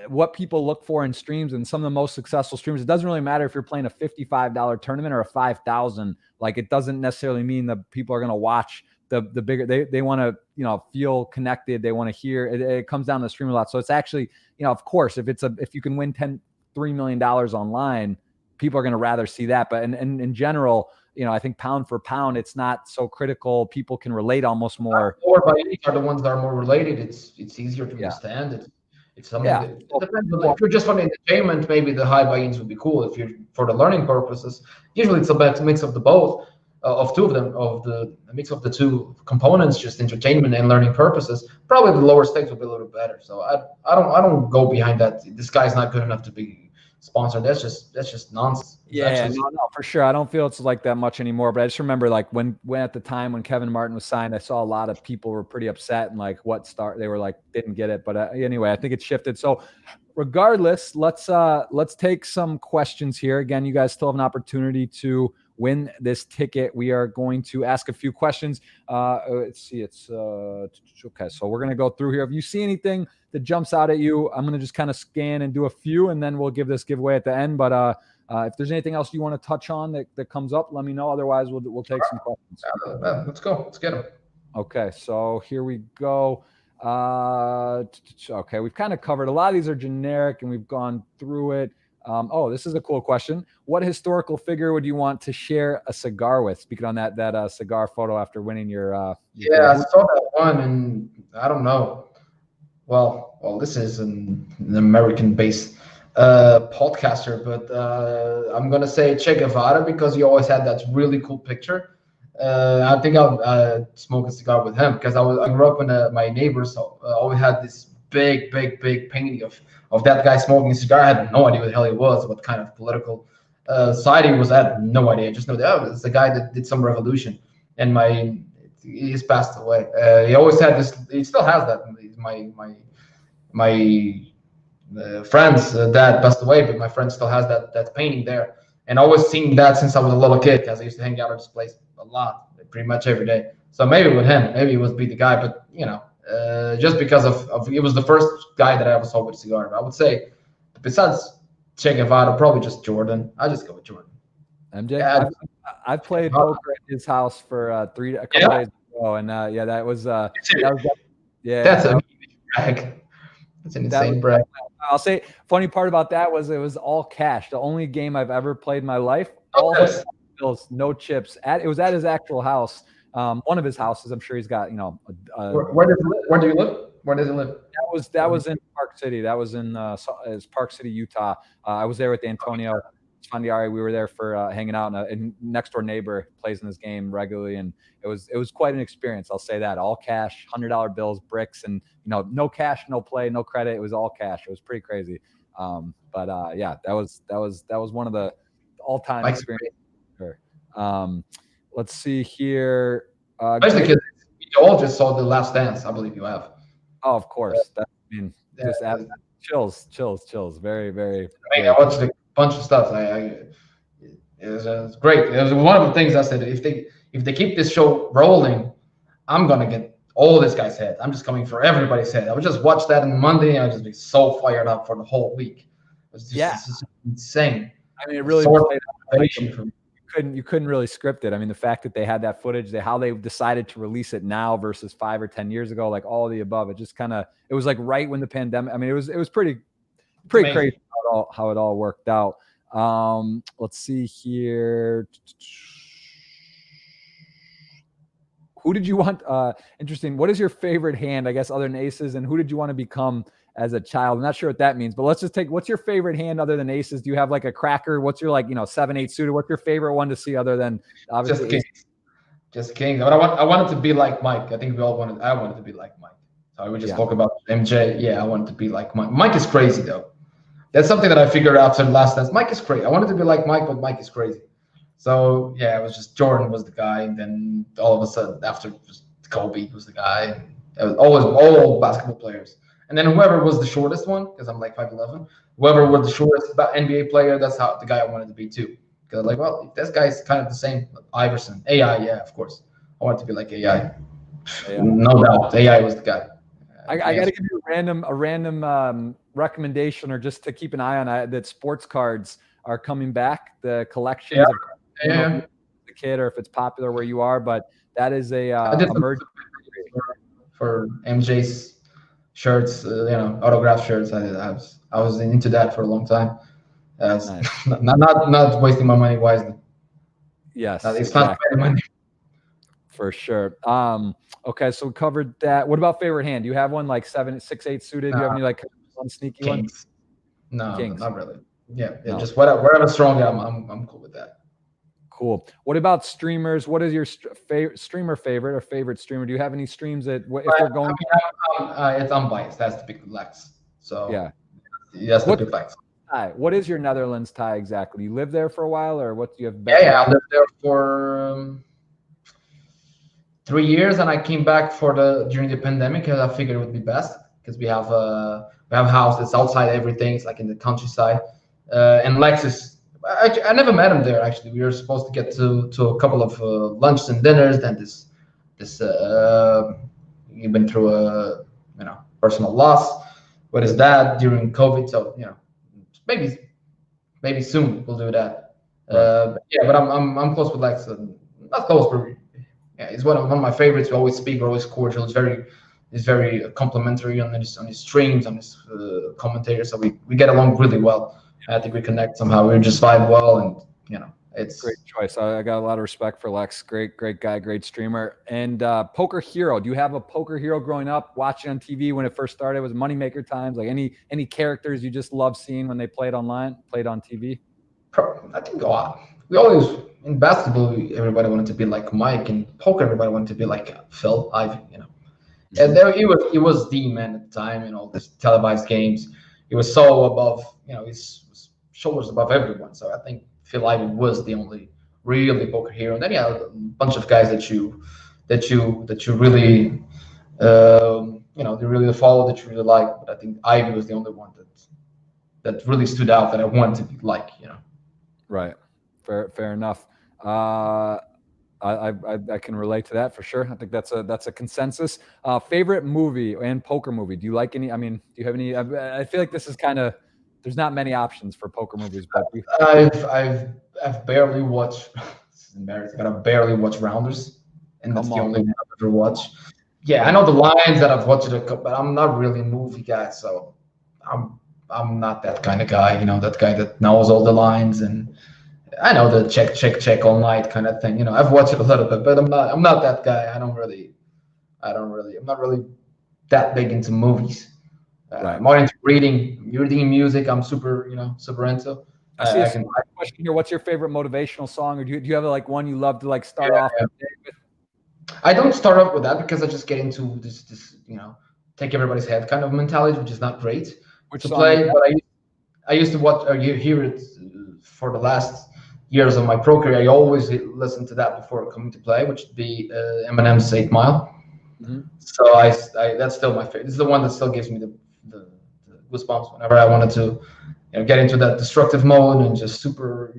S1: what people look for in streams and some of the most successful streamers, it doesn't really matter if you're playing a $55 tournament or a $5,000. Like it doesn't necessarily mean that people are going to watch the bigger. They want to feel connected. They want to hear. It comes down to the stream a lot. So it's actually of course if you can win $3 million online, people are going to rather see that. But in general, I think pound for pound, it's not so critical. People can relate almost more.
S2: Or by are the ones that are more related. It's easier to understand. It's something that it depends on. If you're just for entertainment, maybe the high buy-ins would be cool. If you're for the learning purposes, usually it's a better mix of the both, of two of them, of the mix of the two components, just entertainment and learning purposes. Probably the lower stakes will be a little better. So I don't go behind that. This guy's not good enough to be sponsored. That's just nonsense.
S1: Yeah, no, for sure. I don't feel it's like that much anymore. But I just remember like when at the time when Kevin Martin was signed, I saw a lot of people were pretty upset and like they were like didn't get it. But anyway, I think it's shifted. So regardless, let's take some questions here. Again, you guys still have an opportunity to win this ticket. We are going to ask a few questions. Let's see. It's okay. So we're going to go through here. If you see anything that jumps out at you, I'm going to just kind of scan and do a few, and then we'll give this giveaway at the end. But if there's anything else you want to touch on that comes up, let me know. Otherwise, we'll take some questions.
S2: Let's go. Let's get them.
S1: Okay. So here we go. Okay. We've kind of covered a lot of these are generic and we've gone through it. This is a cool question. What historical figure would you want to share a cigar with? Speaking on that cigar photo after winning your
S2: I saw that one, and I don't know. Well, this is an American-based podcaster, but I'm gonna say Che Guevara because he always had that really cool picture. I think I'll smoke a cigar with him because I grew up in my neighbors always had this big painting of that guy smoking a cigar. I had no idea what the hell he was, what kind of political side he was. I had no idea. I just know that it's the guy that did some revolution. And he's passed away. He always had this. He still has that. My friend's dad passed away, but my friend still has that painting there. And I always seen that since I was a little kid because I used to hang out at this place a lot, pretty much every day. So maybe with him, maybe he would be the guy. But just because of it was the first guy that I ever saw with a cigar. I would say, besides Che Guevara, probably just Jordan. I just go with Jordan.
S1: MJ, yeah, I've played poker at his house for a couple days ago, and that was
S2: that's a brag. That's an insane brag.
S1: I'll say, funny part about that was it was all cash. The only game I've ever played in my life, all bills, no chips. It was at his actual house, one of his houses. I'm sure he's got,
S2: Where does he live? Where do you live? Where does he live?
S1: That was in Park City. That was in Park City, Utah. I was there with Antonio Sfandiari. We were there for hanging out, and next door neighbor plays in this game regularly, and it was quite an experience. I'll say that. All cash, $100 bills, bricks, and no cash, no play, no credit. It was all cash. It was pretty crazy. But that was one of the all-time experiences. Let's see here.
S2: Especially because you all just saw The Last Dance. I believe you have.
S1: Oh, of course. Just chills. Very, very.
S2: I watched a bunch of stuff. It was great. It was one of the things I said. If they keep this show rolling, I'm gonna get all this guy's head. I'm just coming for everybody's head. I would just watch that on Monday, and I'd just be so fired up for the whole week. It was just insane.
S1: I mean, it really you couldn't really script it. I mean, the fact that they had that footage, how they decided to release it now versus 5 or 10 years ago, like all of the above, it just it was like right when the pandemic. I mean, it was pretty crazy how it all worked out. Let's see here. Who did you want? Interesting. What is your favorite hand, I guess, other than aces? And who did you want to become as a child? I'm not sure what that means, but let's just what's your favorite hand other than aces? Do you have like a cracker? What's your 7-8 suited? What's your favorite one to see other than obviously
S2: just kings? But I wanted to be like Mike. I think I wanted to be like Mike. So we just spoke about MJ. Yeah, I wanted to be like Mike. Mike is crazy though. That's something that I figured out after The Last Dance. Mike is crazy. I wanted to be like Mike, but Mike is crazy. So yeah, it was just Jordan was the guy, and then all of a sudden after just Kobe was the guy. It was always all basketball players. And then whoever was the shortest one, because I'm like 5'11", whoever was the shortest NBA player, that's how the guy I wanted to be too. Because I'm like, well, this guy's kind of the same. Iverson, AI, yeah, of course. I wanted to be like AI. No doubt, AI was the guy.
S1: I got to give you a random recommendation, or just to keep an eye on that. Sports cards are coming back. The collections of the kid, or if it's popular where you are, but that is a emerging
S2: for MJ's shirts, autograph shirts. I was into that for a long time. Nice. not wasting my money wisely.
S1: Yes,
S2: it's not money.
S1: For sure. Okay, so we covered that. What about favorite hand? Do you have one like 7, 6, 8 suited? Do you have any like one sneaky
S2: Kings.
S1: one?
S2: No, Kings. Not really. Yeah, just whatever strong. I'm cool with that.
S1: Cool. What about streamers? What is your streamer favorite or favorite streamer? Do you have any streams that if they're going?
S2: It's unbiased. That's the big Lex. So
S1: that's
S2: the big Lex.
S1: What is your Netherlands tie exactly? You live there for a while, or what do you have?
S2: Yeah, I lived there for 3 years, and I came back during the pandemic because I figured it would be best because we have a house that's outside everything. It's like in the countryside, and Lex is. I never met him there actually. We were supposed to get to a couple of lunches and dinners. Then this he went through a personal loss with his dad during COVID. So maybe soon we'll do that. But I'm close with Lex. Not close, but he's one of my favorites. We always speak. We're always cordial. He's very complimentary on his streams, on his commentators. So we get along really well. I think we connect somehow. We just vibe well, and It's
S1: great choice. I got a lot of respect for Lex. Great guy, great streamer. And poker hero. Do you have a poker hero growing up, watching on TV when it first started? Was it Moneymaker times? Like any characters you just love seeing when they played online, played on TV?
S2: I think we always in basketball everybody wanted to be like Mike, and poker everybody wanted to be like Phil Ivey, you know. And there he was the man at the time in all these televised games. He was so above, you know, his shoulders above everyone. So I think Phil Ivey was the only really poker hero. And then you had a bunch of guys that you really you know, they really follow, that you really like. But I think Ivey was the only one that really stood out that I wanted to be like, you know.
S1: Right. Fair enough. I can relate to that for sure. I think that's a consensus. Favorite movie and poker movie. Do you like any? I mean, do you have any? I feel like this is kind of, there's not many options for poker movies. But
S2: I've barely watched. This is embarrassing, but I've barely watched Rounders, and that's the only one I've ever watched. Yeah, I know the lines that I've watched it, but I'm not really a movie guy, so I'm not that kind of guy. You know, that guy that knows all the lines, and I know the check all night kind of thing. You know, I've watched it a little bit, but I'm not that guy. I'm not really that big into movies.
S1: Right.
S2: More into reading music. I'm super into.
S1: I see a question here. What's your favorite motivational song, or do you have like one you love to like start off the day with?
S2: I don't start off with that because I just get into this you know, take everybody's head kind of mentality, which is not great to play. But I used to watch or hear it for the last years of my pro career. I always listen to that before coming to play, which would be Eminem's 8 Mile. Mm-hmm. So I that's still my favorite. This is the one that still gives me the goosebumps whenever I wanted to, you know, get into that destructive mode and just super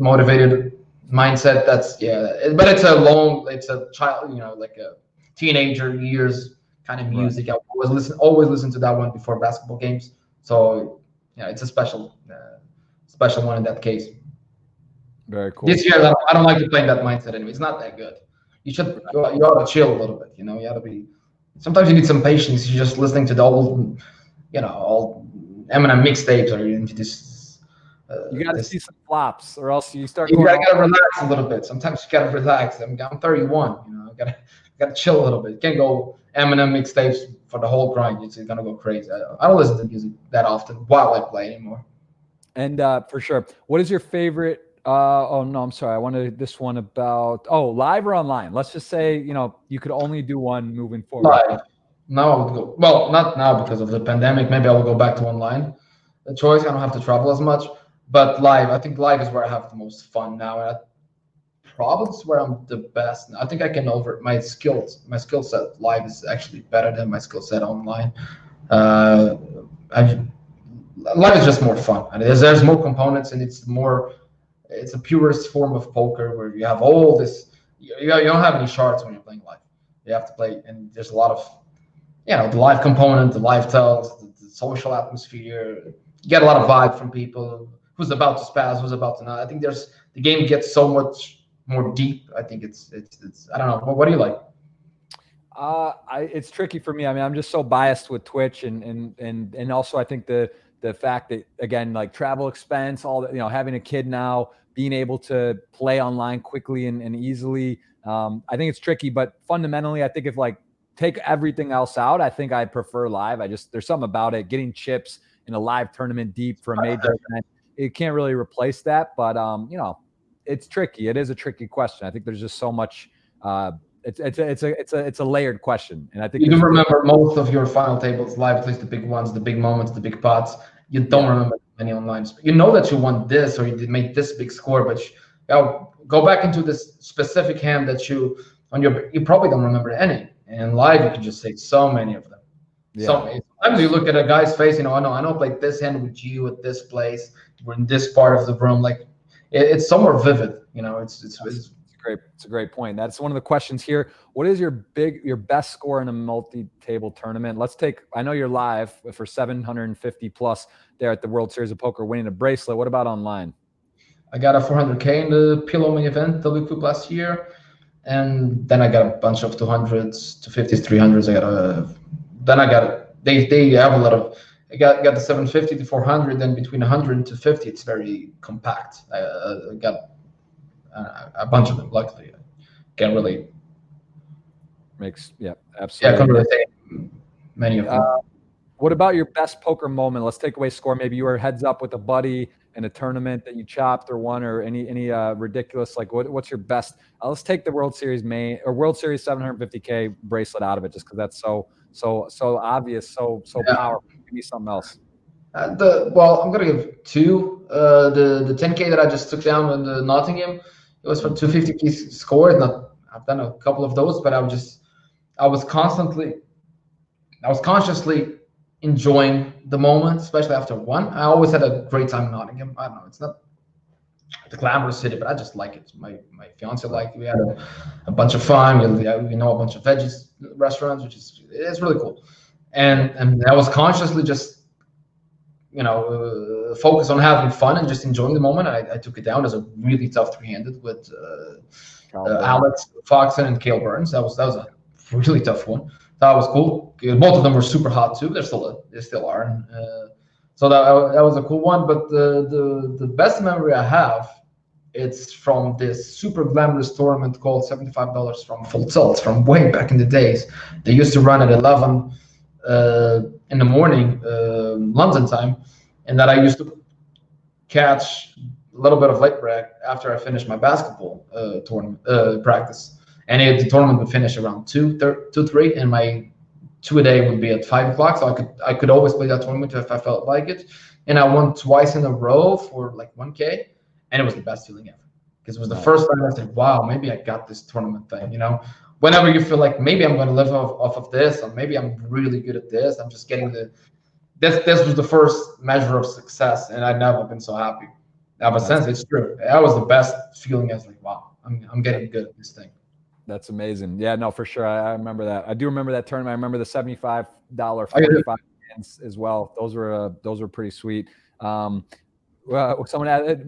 S2: motivated mindset. But it's a child, you know, like a teenager years kind of music. Right. I always listen to that one before basketball games. So yeah, it's a special one in that case.
S1: Very cool.
S2: This year, I don't like to play in that mindset anyway. It's not that good. You ought to chill a little bit. You know, you ought to be. Sometimes you need some patience. You're just listening to the old, you know, all Eminem mixtapes, or into this.
S1: You got to see some flops, or else you start.
S2: You gotta relax a little bit. Sometimes you gotta relax. I'm 31. You know, I gotta chill a little bit. You can't go Eminem mixtapes for the whole grind. It's gonna go crazy. I don't listen to music that often while I play anymore.
S1: And for sure, what is your favorite? Oh no, I'm sorry. I wanted this one about live or online. Let's just say, you know, you could only do one moving forward.
S2: Live. Now I would go. Well, not now because of the pandemic. Maybe I will go back to online. The choice. I don't have to travel as much. But live, I think live is where I have the most fun now. And probably it's where I'm the best. I think I can my skill set live is actually better than my skill set online. Live is just more fun. And there's more components, and it's a purest form of poker where you have all this. You don't have any shards when you're playing live. You have to play, and there's a lot of, you know, the live component, the live tells, the social atmosphere. You get a lot of vibe from people. Who's about to spaz? Who's about to not? I think the game gets so much more deep. I think it's I don't know. What do you like?
S1: It's tricky for me. I mean, I'm just so biased with Twitch, and also I think the fact that, again, like travel expense, all that, you know, having a kid now, being able to play online quickly and easily. I think it's tricky, but fundamentally, I think if like take everything else out, I think I prefer live. There's something about it, getting chips in a live tournament deep for a major event. It can't really replace that, but you know, it's tricky. It is a tricky question. I think there's just so much. It's a layered question, and I think
S2: you do remember most of your final tables live, at least the big ones, the big moments, the big pots. You don't remember many online. You know that you won this or you did make this big score, but go back into this specific hand that you probably don't remember any. And live, you can just say so many of them. Yeah. So sometimes you look at a guy's face, you know, I know played this hand with you at this place. We're in this part of the room. Like it's so more vivid, you know. It's
S1: a great point. That's one of the questions here. What is your best score in a multi-table tournament? Let's take. I know you're live for 750 plus there at the World Series of Poker, winning a bracelet. What about online?
S2: I got a 400K in the Pillow main event that we put last year, and then I got a bunch of 200s, 250s, 300s. They have a lot of I got the 750 to 400, then between 100 and 250, it's very compact. I got a bunch of them. Luckily, I can't really
S1: absolutely.
S2: Yeah, I can't really say many of them.
S1: What about your best poker moment? Let's take away score. Maybe you were heads up with a buddy in a tournament that you chopped or won, or any ridiculous, like what's your best? Let's take the World Series World Series 750K bracelet out of it, just because that's so obvious, so powerful. Give me something else.
S2: Well, I'm gonna give two. The 10K that I just took down in the Nottingham, it was from 250K score. I've done a couple of those, but I was consciously enjoying the moment, especially after one. I always had a great time in Nottingham. I don't know, it's not the glamorous city, but I just like it. My fiance liked it. We had a bunch of fun. We know a bunch of veggies restaurants, it's really cool. And I was consciously just focused on having fun and just enjoying the moment. I took it down as a really tough 3-handed with Alex Foxen and Cale Burns. That was a really tough one. That was cool. Both of them were super hot too. They still are. So that was a cool one. But the best memory I have, it's from this super glamorous tournament called $75 from Full Tilt from way back in the days. They used to run at 11 in the morning, London time, and that I used to catch a little bit of late break after I finished my basketball tournament practice. And the tournament would finish around 3, and my 2 a day would be at 5 o'clock. So I could always play that tournament if I felt like it. And I won twice in a row for like 1K, and it was the best feeling ever, because it was the first time I said, "Wow, maybe I got this tournament thing." Whenever you feel like maybe I'm going to live off of this, or maybe I'm really good at this, I'm just getting this was the first measure of success, and I've never been so happy. Ever since, it's true. That was the best feeling. I was like, "Wow, I'm getting good at this thing."
S1: That's amazing. Yeah, no, for sure. I remember that. I do remember that tournament. I remember the $75 45 hands as well. Those were pretty sweet. Well, someone added,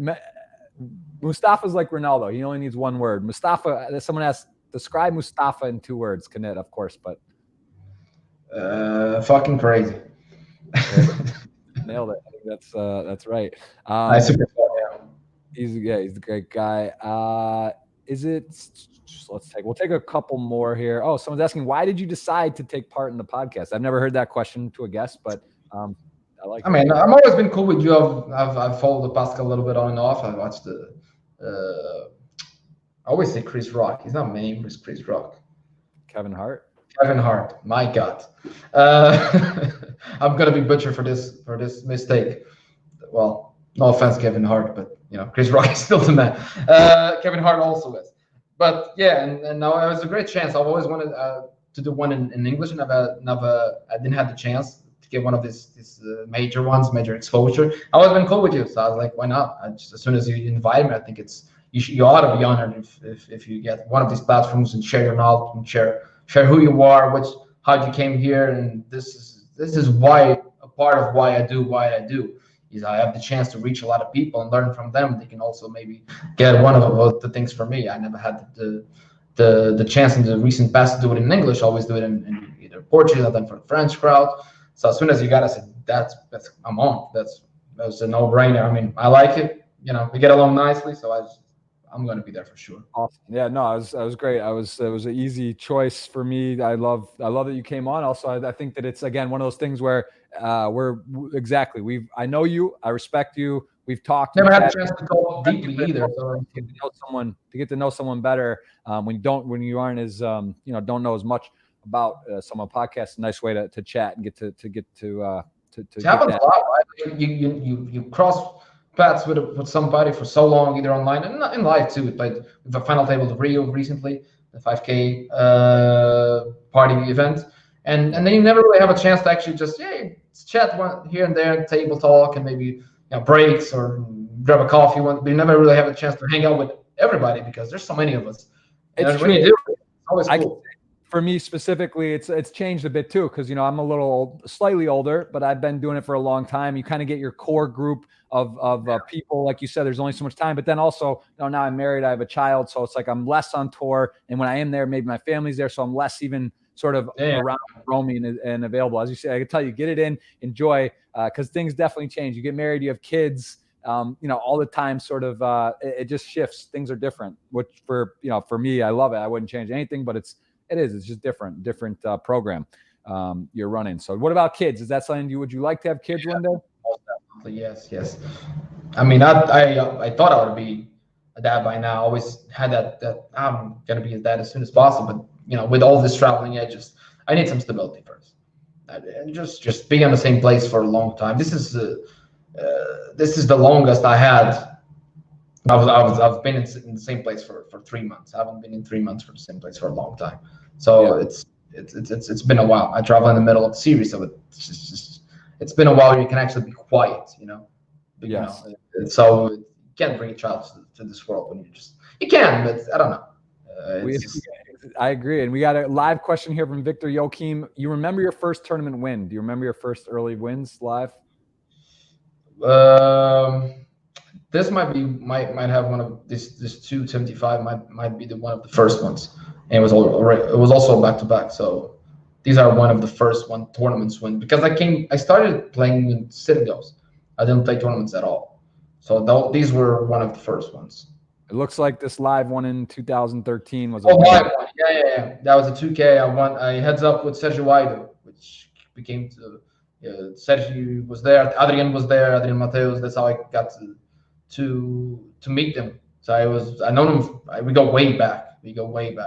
S1: Mustafa's like Ronaldo. He only needs one word. Mustafa. Someone asked, describe Mustafa in 2 words. Knit, of course, but
S2: fucking crazy.
S1: Nailed it. I think that's right. He's a great guy. We'll take a couple more here. Oh, someone's asking, why did you decide to take part in the podcast? I've never heard that question to a guest, but I like it.
S2: I've always been cool with you. I've followed the Pascal a little bit on and off. I watched I always say Chris Rock. He's not my name, it's Chris Rock.
S1: Kevin Hart,
S2: my God. I'm gonna be butchered for this mistake. Well, no offense, Kevin Hart, but Chris Rock is still the man. Kevin Hart also is. But yeah, and now it was a great chance. I've always wanted to do one in English, and I didn't have the chance to get one of these major exposure. I always been cool with you, so I was like, why not? As soon as you invite me, I think you ought to be honored if you get one of these platforms and share your knowledge and share who you are, how you came here, and this is why a part of why I do is I have the chance to reach a lot of people and learn from them. They can also maybe get one of the things from me. I never had the chance in the recent past to do it in English. I always do it in either Portuguese or then for the French crowd. So as soon as you got, I said, I'm on. That was a no-brainer. I like it. We get along nicely, so I'm going to be there for sure.
S1: Awesome. Yeah, no, it was great. It was an easy choice for me. I love that you came on. Also, I think that it's, again, one of those things where I know you, I respect you. We've talked.
S2: Never had a chance to talk deeply either. So
S1: to get to know someone better when you aren't as don't know as much about someone podcast. A nice way to chat and get to
S2: it happens a lot, right? You cross paths with somebody for so long, either online and in live too. We played with the Final Table of Rio recently, the 5K party event, and then you never really have a chance to actually just chat here and there, table talk, and maybe breaks or grab a coffee. But you never really have a chance to hang out with everybody because there's so many of us.
S1: It's
S2: when you do, it's always cool.
S1: For me specifically, it's changed a bit too, because I'm a slightly older, but I've been doing it for a long time. You kind of get your core group of people, like you said. There's only so much time, but then also now I'm married, I have a child, so it's like I'm less on tour, and when I am there, maybe my family's there, so I'm less even sort of around roaming and available. As you say, I can tell you, get it in, enjoy, because things definitely change. You get married, you have kids, all the time, sort of, it just shifts. Things are different, which for me, I love it. I wouldn't change anything, but it's just different program you're running. So what about kids? Is that something would you like to have kids one day?
S2: Yes. I mean, I thought I would be a dad by now. I always had that I'm gonna be a dad as soon as possible. But with all this traveling, I need some stability first. And just being in the same place for a long time. This is the longest I had. I've been in the same place for 3 months. I haven't been in 3 months for the same place for a long time. So it's been a while. I travel in the middle of the series, so it's been a while. You can actually be quiet, Yes. So you can't bring a child to this world when you can, but I don't know.
S1: I agree. And we got a live question here from Victor Joachim. You remember your first tournament win? Do you remember your first early wins live?
S2: This might have one of this 275 might be the one of the first ones, and it was also back to back. So these are one of the first tournaments win, because I started playing in sitting goes. I didn't play tournaments at all. So these were one of the first ones.
S1: It looks like this live one in 2013 was
S2: live one. Yeah. That was a 2K. I won. I heads up with Sergio Waido, which became Sergio was there. Adrian was there. Adrian Mateus. That's how I got to meet them. So I know him. We go way back.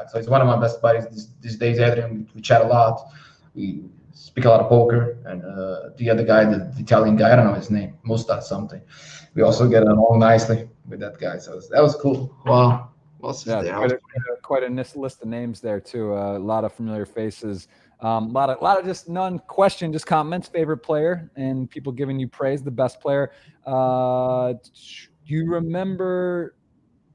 S2: So he's one of my best buddies these days. Adrian, we chat a lot. We speak a lot of poker, and the other guy, the Italian guy, I don't know his name, Musta something. We also get along nicely with that guy, so that was cool. Wow.
S1: Quite a list of names there too. A lot of familiar faces. A lot of just non-question, just comments. Favorite player and people giving you praise. The best player. Do you remember?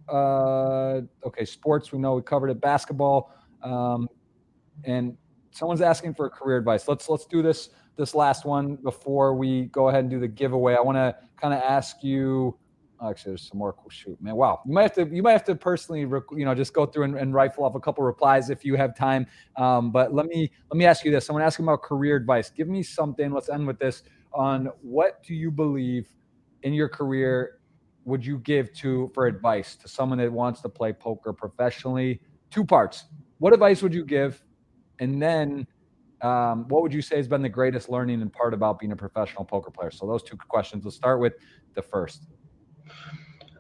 S1: Okay, sports. We know we covered it. Basketball, and someone's asking for career advice. Let's do this last one before we go ahead and do the giveaway. I want to kind of ask you. Actually, there's some more. Shoot, man! Wow, you might have to personally, just go through and rifle off a couple replies if you have time. But let me ask you this. Someone asking about career advice. Give me something. Let's end with this. On what do you believe in your career would you give for advice to someone that wants to play poker professionally? 2 parts. What advice would you give? And then what would you say has been the greatest learning and part about being a professional poker player? So those 2 questions. We'll start with the first.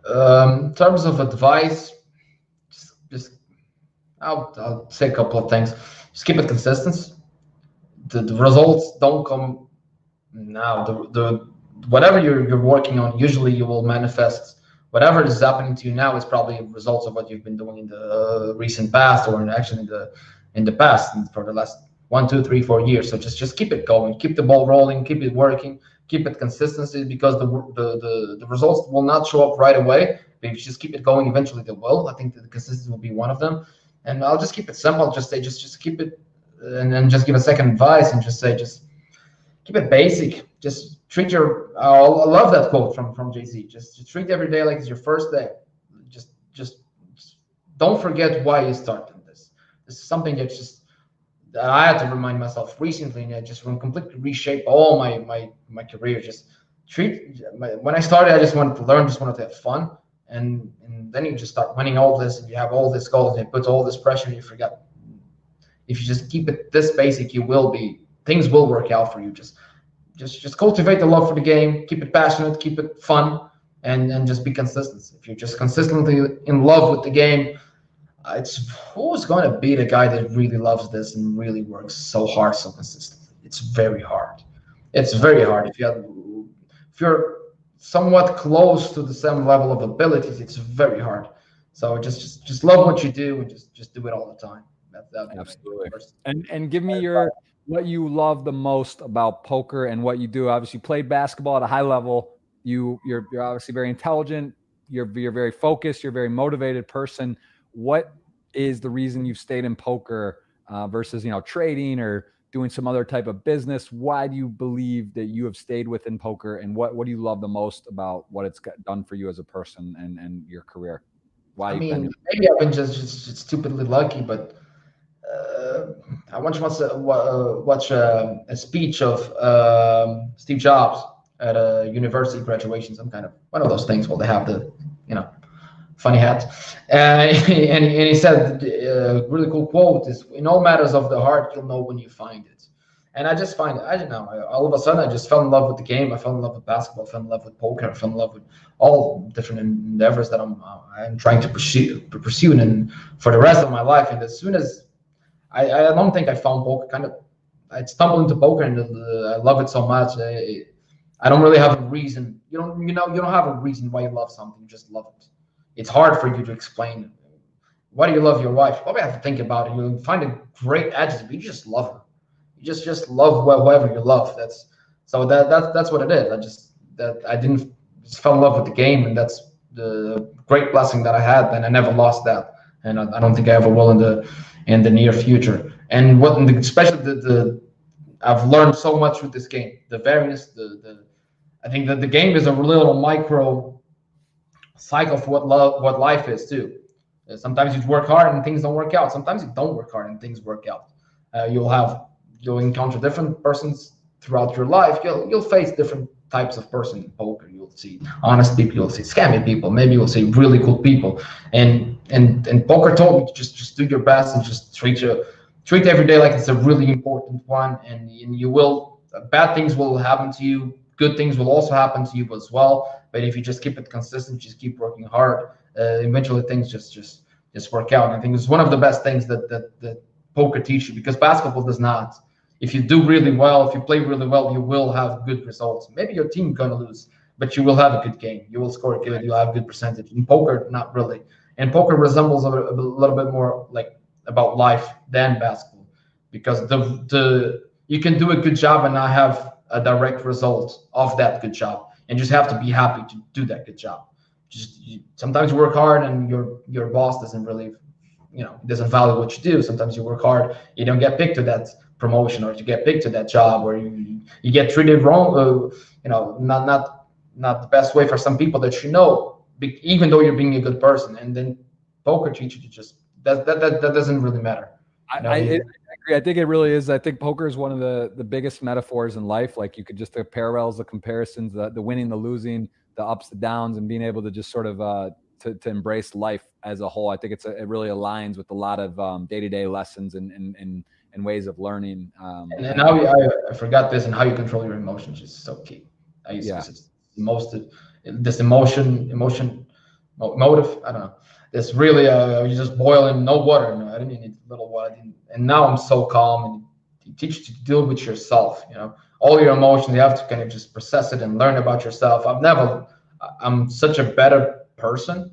S2: In terms of advice, I'll say a couple of things. Just keep it consistent. The results don't come now. The whatever you're working on, usually you will manifest. Whatever is happening to you now is probably results of what you've been doing in the recent past, or actually in the past for the last 1, 2, 3, 4 years. So just keep it going, keep the ball rolling, keep it working, keep it consistency, because the results will not show up right away. But if you just keep it going, eventually they will. I think that the consistency will be one of them. And I'll just keep it simple. Just say just keep it, and then just give a second advice and just say just keep it basic. Just treat I love that quote from Jay-Z. Just treat every day like it's your first day. Just don't forget why you started this. This is something that I had to remind myself recently, and I just completely reshape all my career. Just when I started, I just wanted to learn, just wanted to have fun, and then you just start winning all this, and you have all this goals, and it puts all this pressure, and you forget. If you just keep it this basic, things will work out for you. Just cultivate the love for the game, keep it passionate, keep it fun, and just be consistent. If you're just consistently in love with the game, who's going to be the guy that really loves this and really works so hard, so consistently? It's very hard. It's very hard. If you're somewhat close to the same level of abilities, it's very hard. So just love what you do, and just do it all the time.
S1: Absolutely. And give me what you love the most about poker and what you do. Obviously, you played basketball at a high level. You're obviously very intelligent. You're very focused. You're a very motivated person. What is the reason you've stayed in poker versus trading or doing some other type of business? Why do you believe that you have stayed within poker, and what do you love the most about what it's done for you as a person and your career? Why?
S2: Maybe I've been just stupidly lucky, but I once watch a speech of Steve Jobs at a university graduation, some kind of one of those things where they have the, funny hat. And he said a really cool quote is, in all matters of the heart, you'll know when you find it. And I just find it, I don't know, all of a sudden I just fell in love with the game. I fell in love with basketball, I fell in love with poker, I fell in love with all different endeavors that I'm trying to pursue and for the rest of my life. And as soon as I don't think I found poker, I stumbled into poker and I love it so much. I don't really have a reason. You don't have a reason why you love something. You just love it. It's hard for you to explain. Why do you love your wife? Probably have to think about it. You find a great adjective, but you just love her. You just love whoever you love. That's what it is. I didn't just fell in love with the game, and that's the great blessing that I had. And I never lost that, and I don't think I ever will in the near future. And especially I've learned so much with this game. The various, I think that the game is a little micro cycle for what life is too. Sometimes you work hard and things don't work out. Sometimes you don't work hard and things work out. You'll encounter different persons throughout your life. You'll face different types of person in poker. You'll see honest people, you'll see scammy people, maybe you'll see really cool people. And poker told me to just do your best and just treat every day like it's a really important one. And you will, bad things will happen to you. Good things will also happen to you as well. But if you just keep it consistent, just keep working hard, eventually things just work out. And I think it's one of the best things that poker teaches you, because basketball does not. If you do really well, if you play really well, you will have good results. Maybe your team gonna lose, but you will have a good game. You will score good. You'll have a good percentage. In poker, not really. And poker resembles a little bit more like about life than basketball, because you can do a good job and not have a direct result of that good job, and just have to be happy to do that good job. Sometimes you work hard and your boss doesn't really, doesn't value what you do. Sometimes you work hard, you don't get picked to that promotion, or you get picked to that job, or you get treated wrong, not the best way for some people that even though you're being a good person. And then poker teaches you just that doesn't really matter.
S1: I agree. I think it really is. I think poker is one of the biggest metaphors in life. Like, you could just, the parallels, the comparisons, the winning, the losing, the ups, the downs, and being able to just sort of to embrace life as a whole. I think it really aligns with a lot of day-to-day lessons and ways of learning.
S2: And now I forgot this, and how you control your emotions is so key. I use this emotive. I don't know. It's really you just boil in no water. No, I didn't need a little water. And now I'm so calm, and it teaches you to deal with yourself. All your emotions, you have to kind of just process it and learn about yourself. I'm such a better person,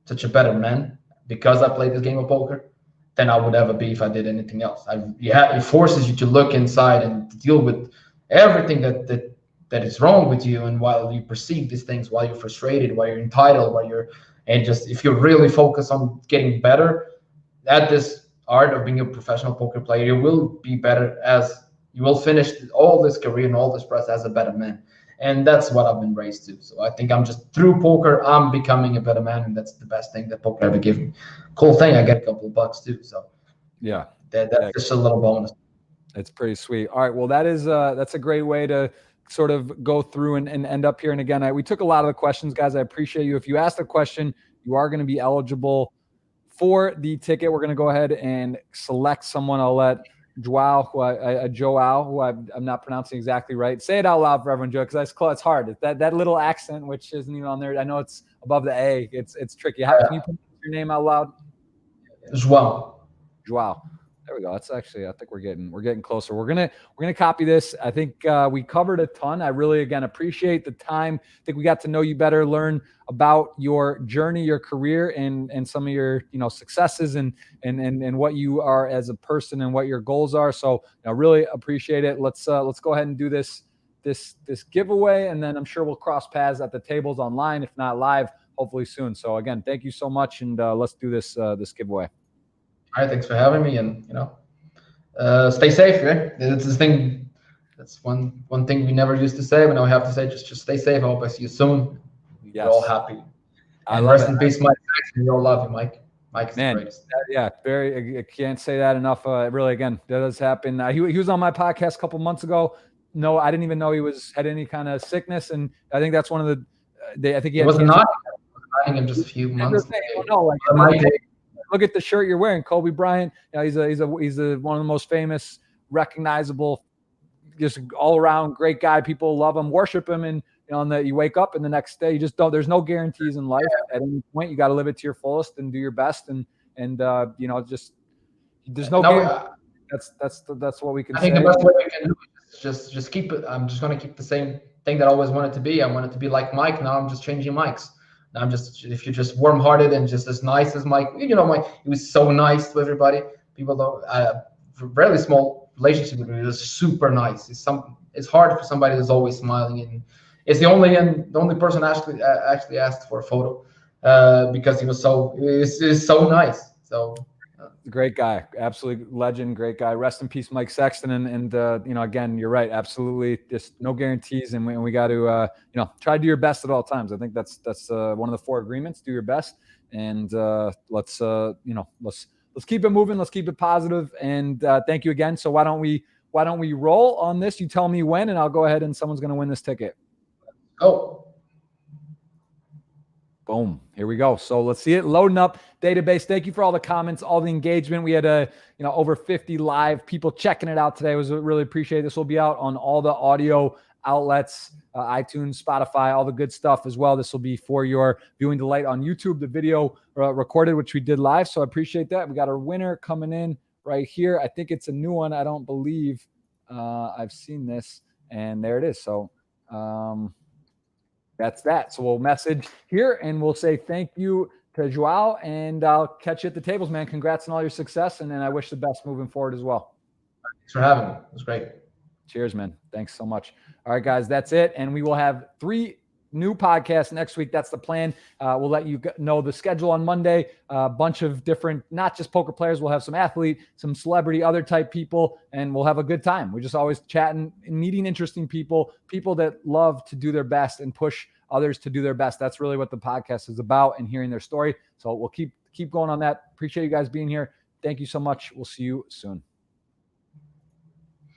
S2: such a better man, because I played this game of poker, than I would ever be if I did anything else. It forces you to look inside and to deal with everything that is wrong with you. And while you perceive these things, while you're frustrated, while you're entitled, if you're really focused on getting better at this art of being a professional poker player, you will be better, as you will finish all this career and all this press as a better man. And that's what I've been raised to. So I think I'm just, through poker, I'm becoming a better man, and that's the best thing that poker ever gave me. Cool thing, I get a couple of bucks too. So
S1: yeah,
S2: that's just a little bonus.
S1: It's pretty sweet. All right, well, that's a great way to sort of go through and end up here. And again, we took a lot of the questions, guys. I appreciate you. If you asked a question, you are going to be eligible for the ticket. We're going to go ahead and select someone. I'll let João, who I'm not pronouncing exactly right. Say it out loud for everyone, Joe, because it's hard. That little accent, which isn't even on there. I know it's above the A. It's tricky. Can you pronounce your name out loud?
S2: João.
S1: There we go. That's actually, I think we're getting closer. We're gonna copy this. I think we covered a ton. I really, again, appreciate the time. I think we got to know you better, learn about your journey, your career, and some of your successes and what you are as a person and what your goals are. So really appreciate it. Let's go ahead and do this giveaway, and then I'm sure we'll cross paths at the tables online, if not live, hopefully soon. So again, thank you so much, and let's do this giveaway.
S2: All right, thanks for having me, and stay safe. Right? It's this thing. That's one thing we never used to say, but now we have to say, just stay safe. I hope I see you soon. Yes. We're all happy. And rest in peace, Mike. We all love you, Mike. Mike is
S1: Man,
S2: the greatest.
S1: Yeah, I can't say that enough. Really, again, that does happen. He was on my podcast a couple months ago. No, I didn't even know he had any kind of sickness, and I think that's one of the. I think he had
S2: was
S1: cancer.
S2: not him just a few months.
S1: Look at the shirt you're wearing, Kobe Bryant. You know, he's one of the most famous, recognizable, just all around great guy. People love him, worship him, and you wake up and the next day you just don't. There's no guarantees in life. At any point, you got to live it to your fullest and do your best, and just there's no guarantee. That's what we can say.
S2: I think the best way we can do is just keep it. I'm just going to keep the same thing that I always wanted to be. I wanted to be like Mike. Now I'm just changing mics. Now if you're just warm-hearted and just as nice as Mike, Mike, he was so nice to everybody. People don't. Really small relationship with me. He was super nice. It's hard for somebody who's always smiling, and it's the only person actually asked for a photo because he was so nice. So.
S1: Great guy, absolute legend, great guy. Rest in peace, Mike Sexton. And again, you're right, absolutely. Just no guarantees, and we got to try to do your best at all times. I think that's one of the 4 agreements. Do your best, and let's keep it moving. Let's keep it positive. And thank you again. So why don't we roll on this? You tell me when, and I'll go ahead and someone's going to win this ticket.
S2: Oh.
S1: Boom. Here we go. So let's see it loading up database. Thank you for all the comments, all the engagement. We had over 50 live people checking it out today. It was really appreciated. This will be out on all the audio outlets, iTunes, Spotify, all the good stuff as well. This will be for your viewing delight on YouTube, the video recorded, which we did live. So I appreciate that. We got our winner coming in right here. I think it's a new one. I don't believe I've seen this, and there it is. So, that's that. So we'll message here and we'll say thank you to João, and I'll catch you at the tables, man. Congrats on all your success, and then I wish the best moving forward as well.
S2: Thanks for having me. It was great.
S1: Cheers, man. Thanks so much. All right, guys, that's it. And we will have 3 new podcasts next week. That's the plan. We'll let you know the schedule on Monday. A bunch of different, not just poker players. We'll have some athlete, some celebrity, other type people, and we'll have a good time. We're just always chatting and meeting interesting people that love to do their best and push others to do their best. That's really what the podcast is about, and hearing their story. So we'll keep going on that. Appreciate you guys being here. Thank you so much. We'll see you soon.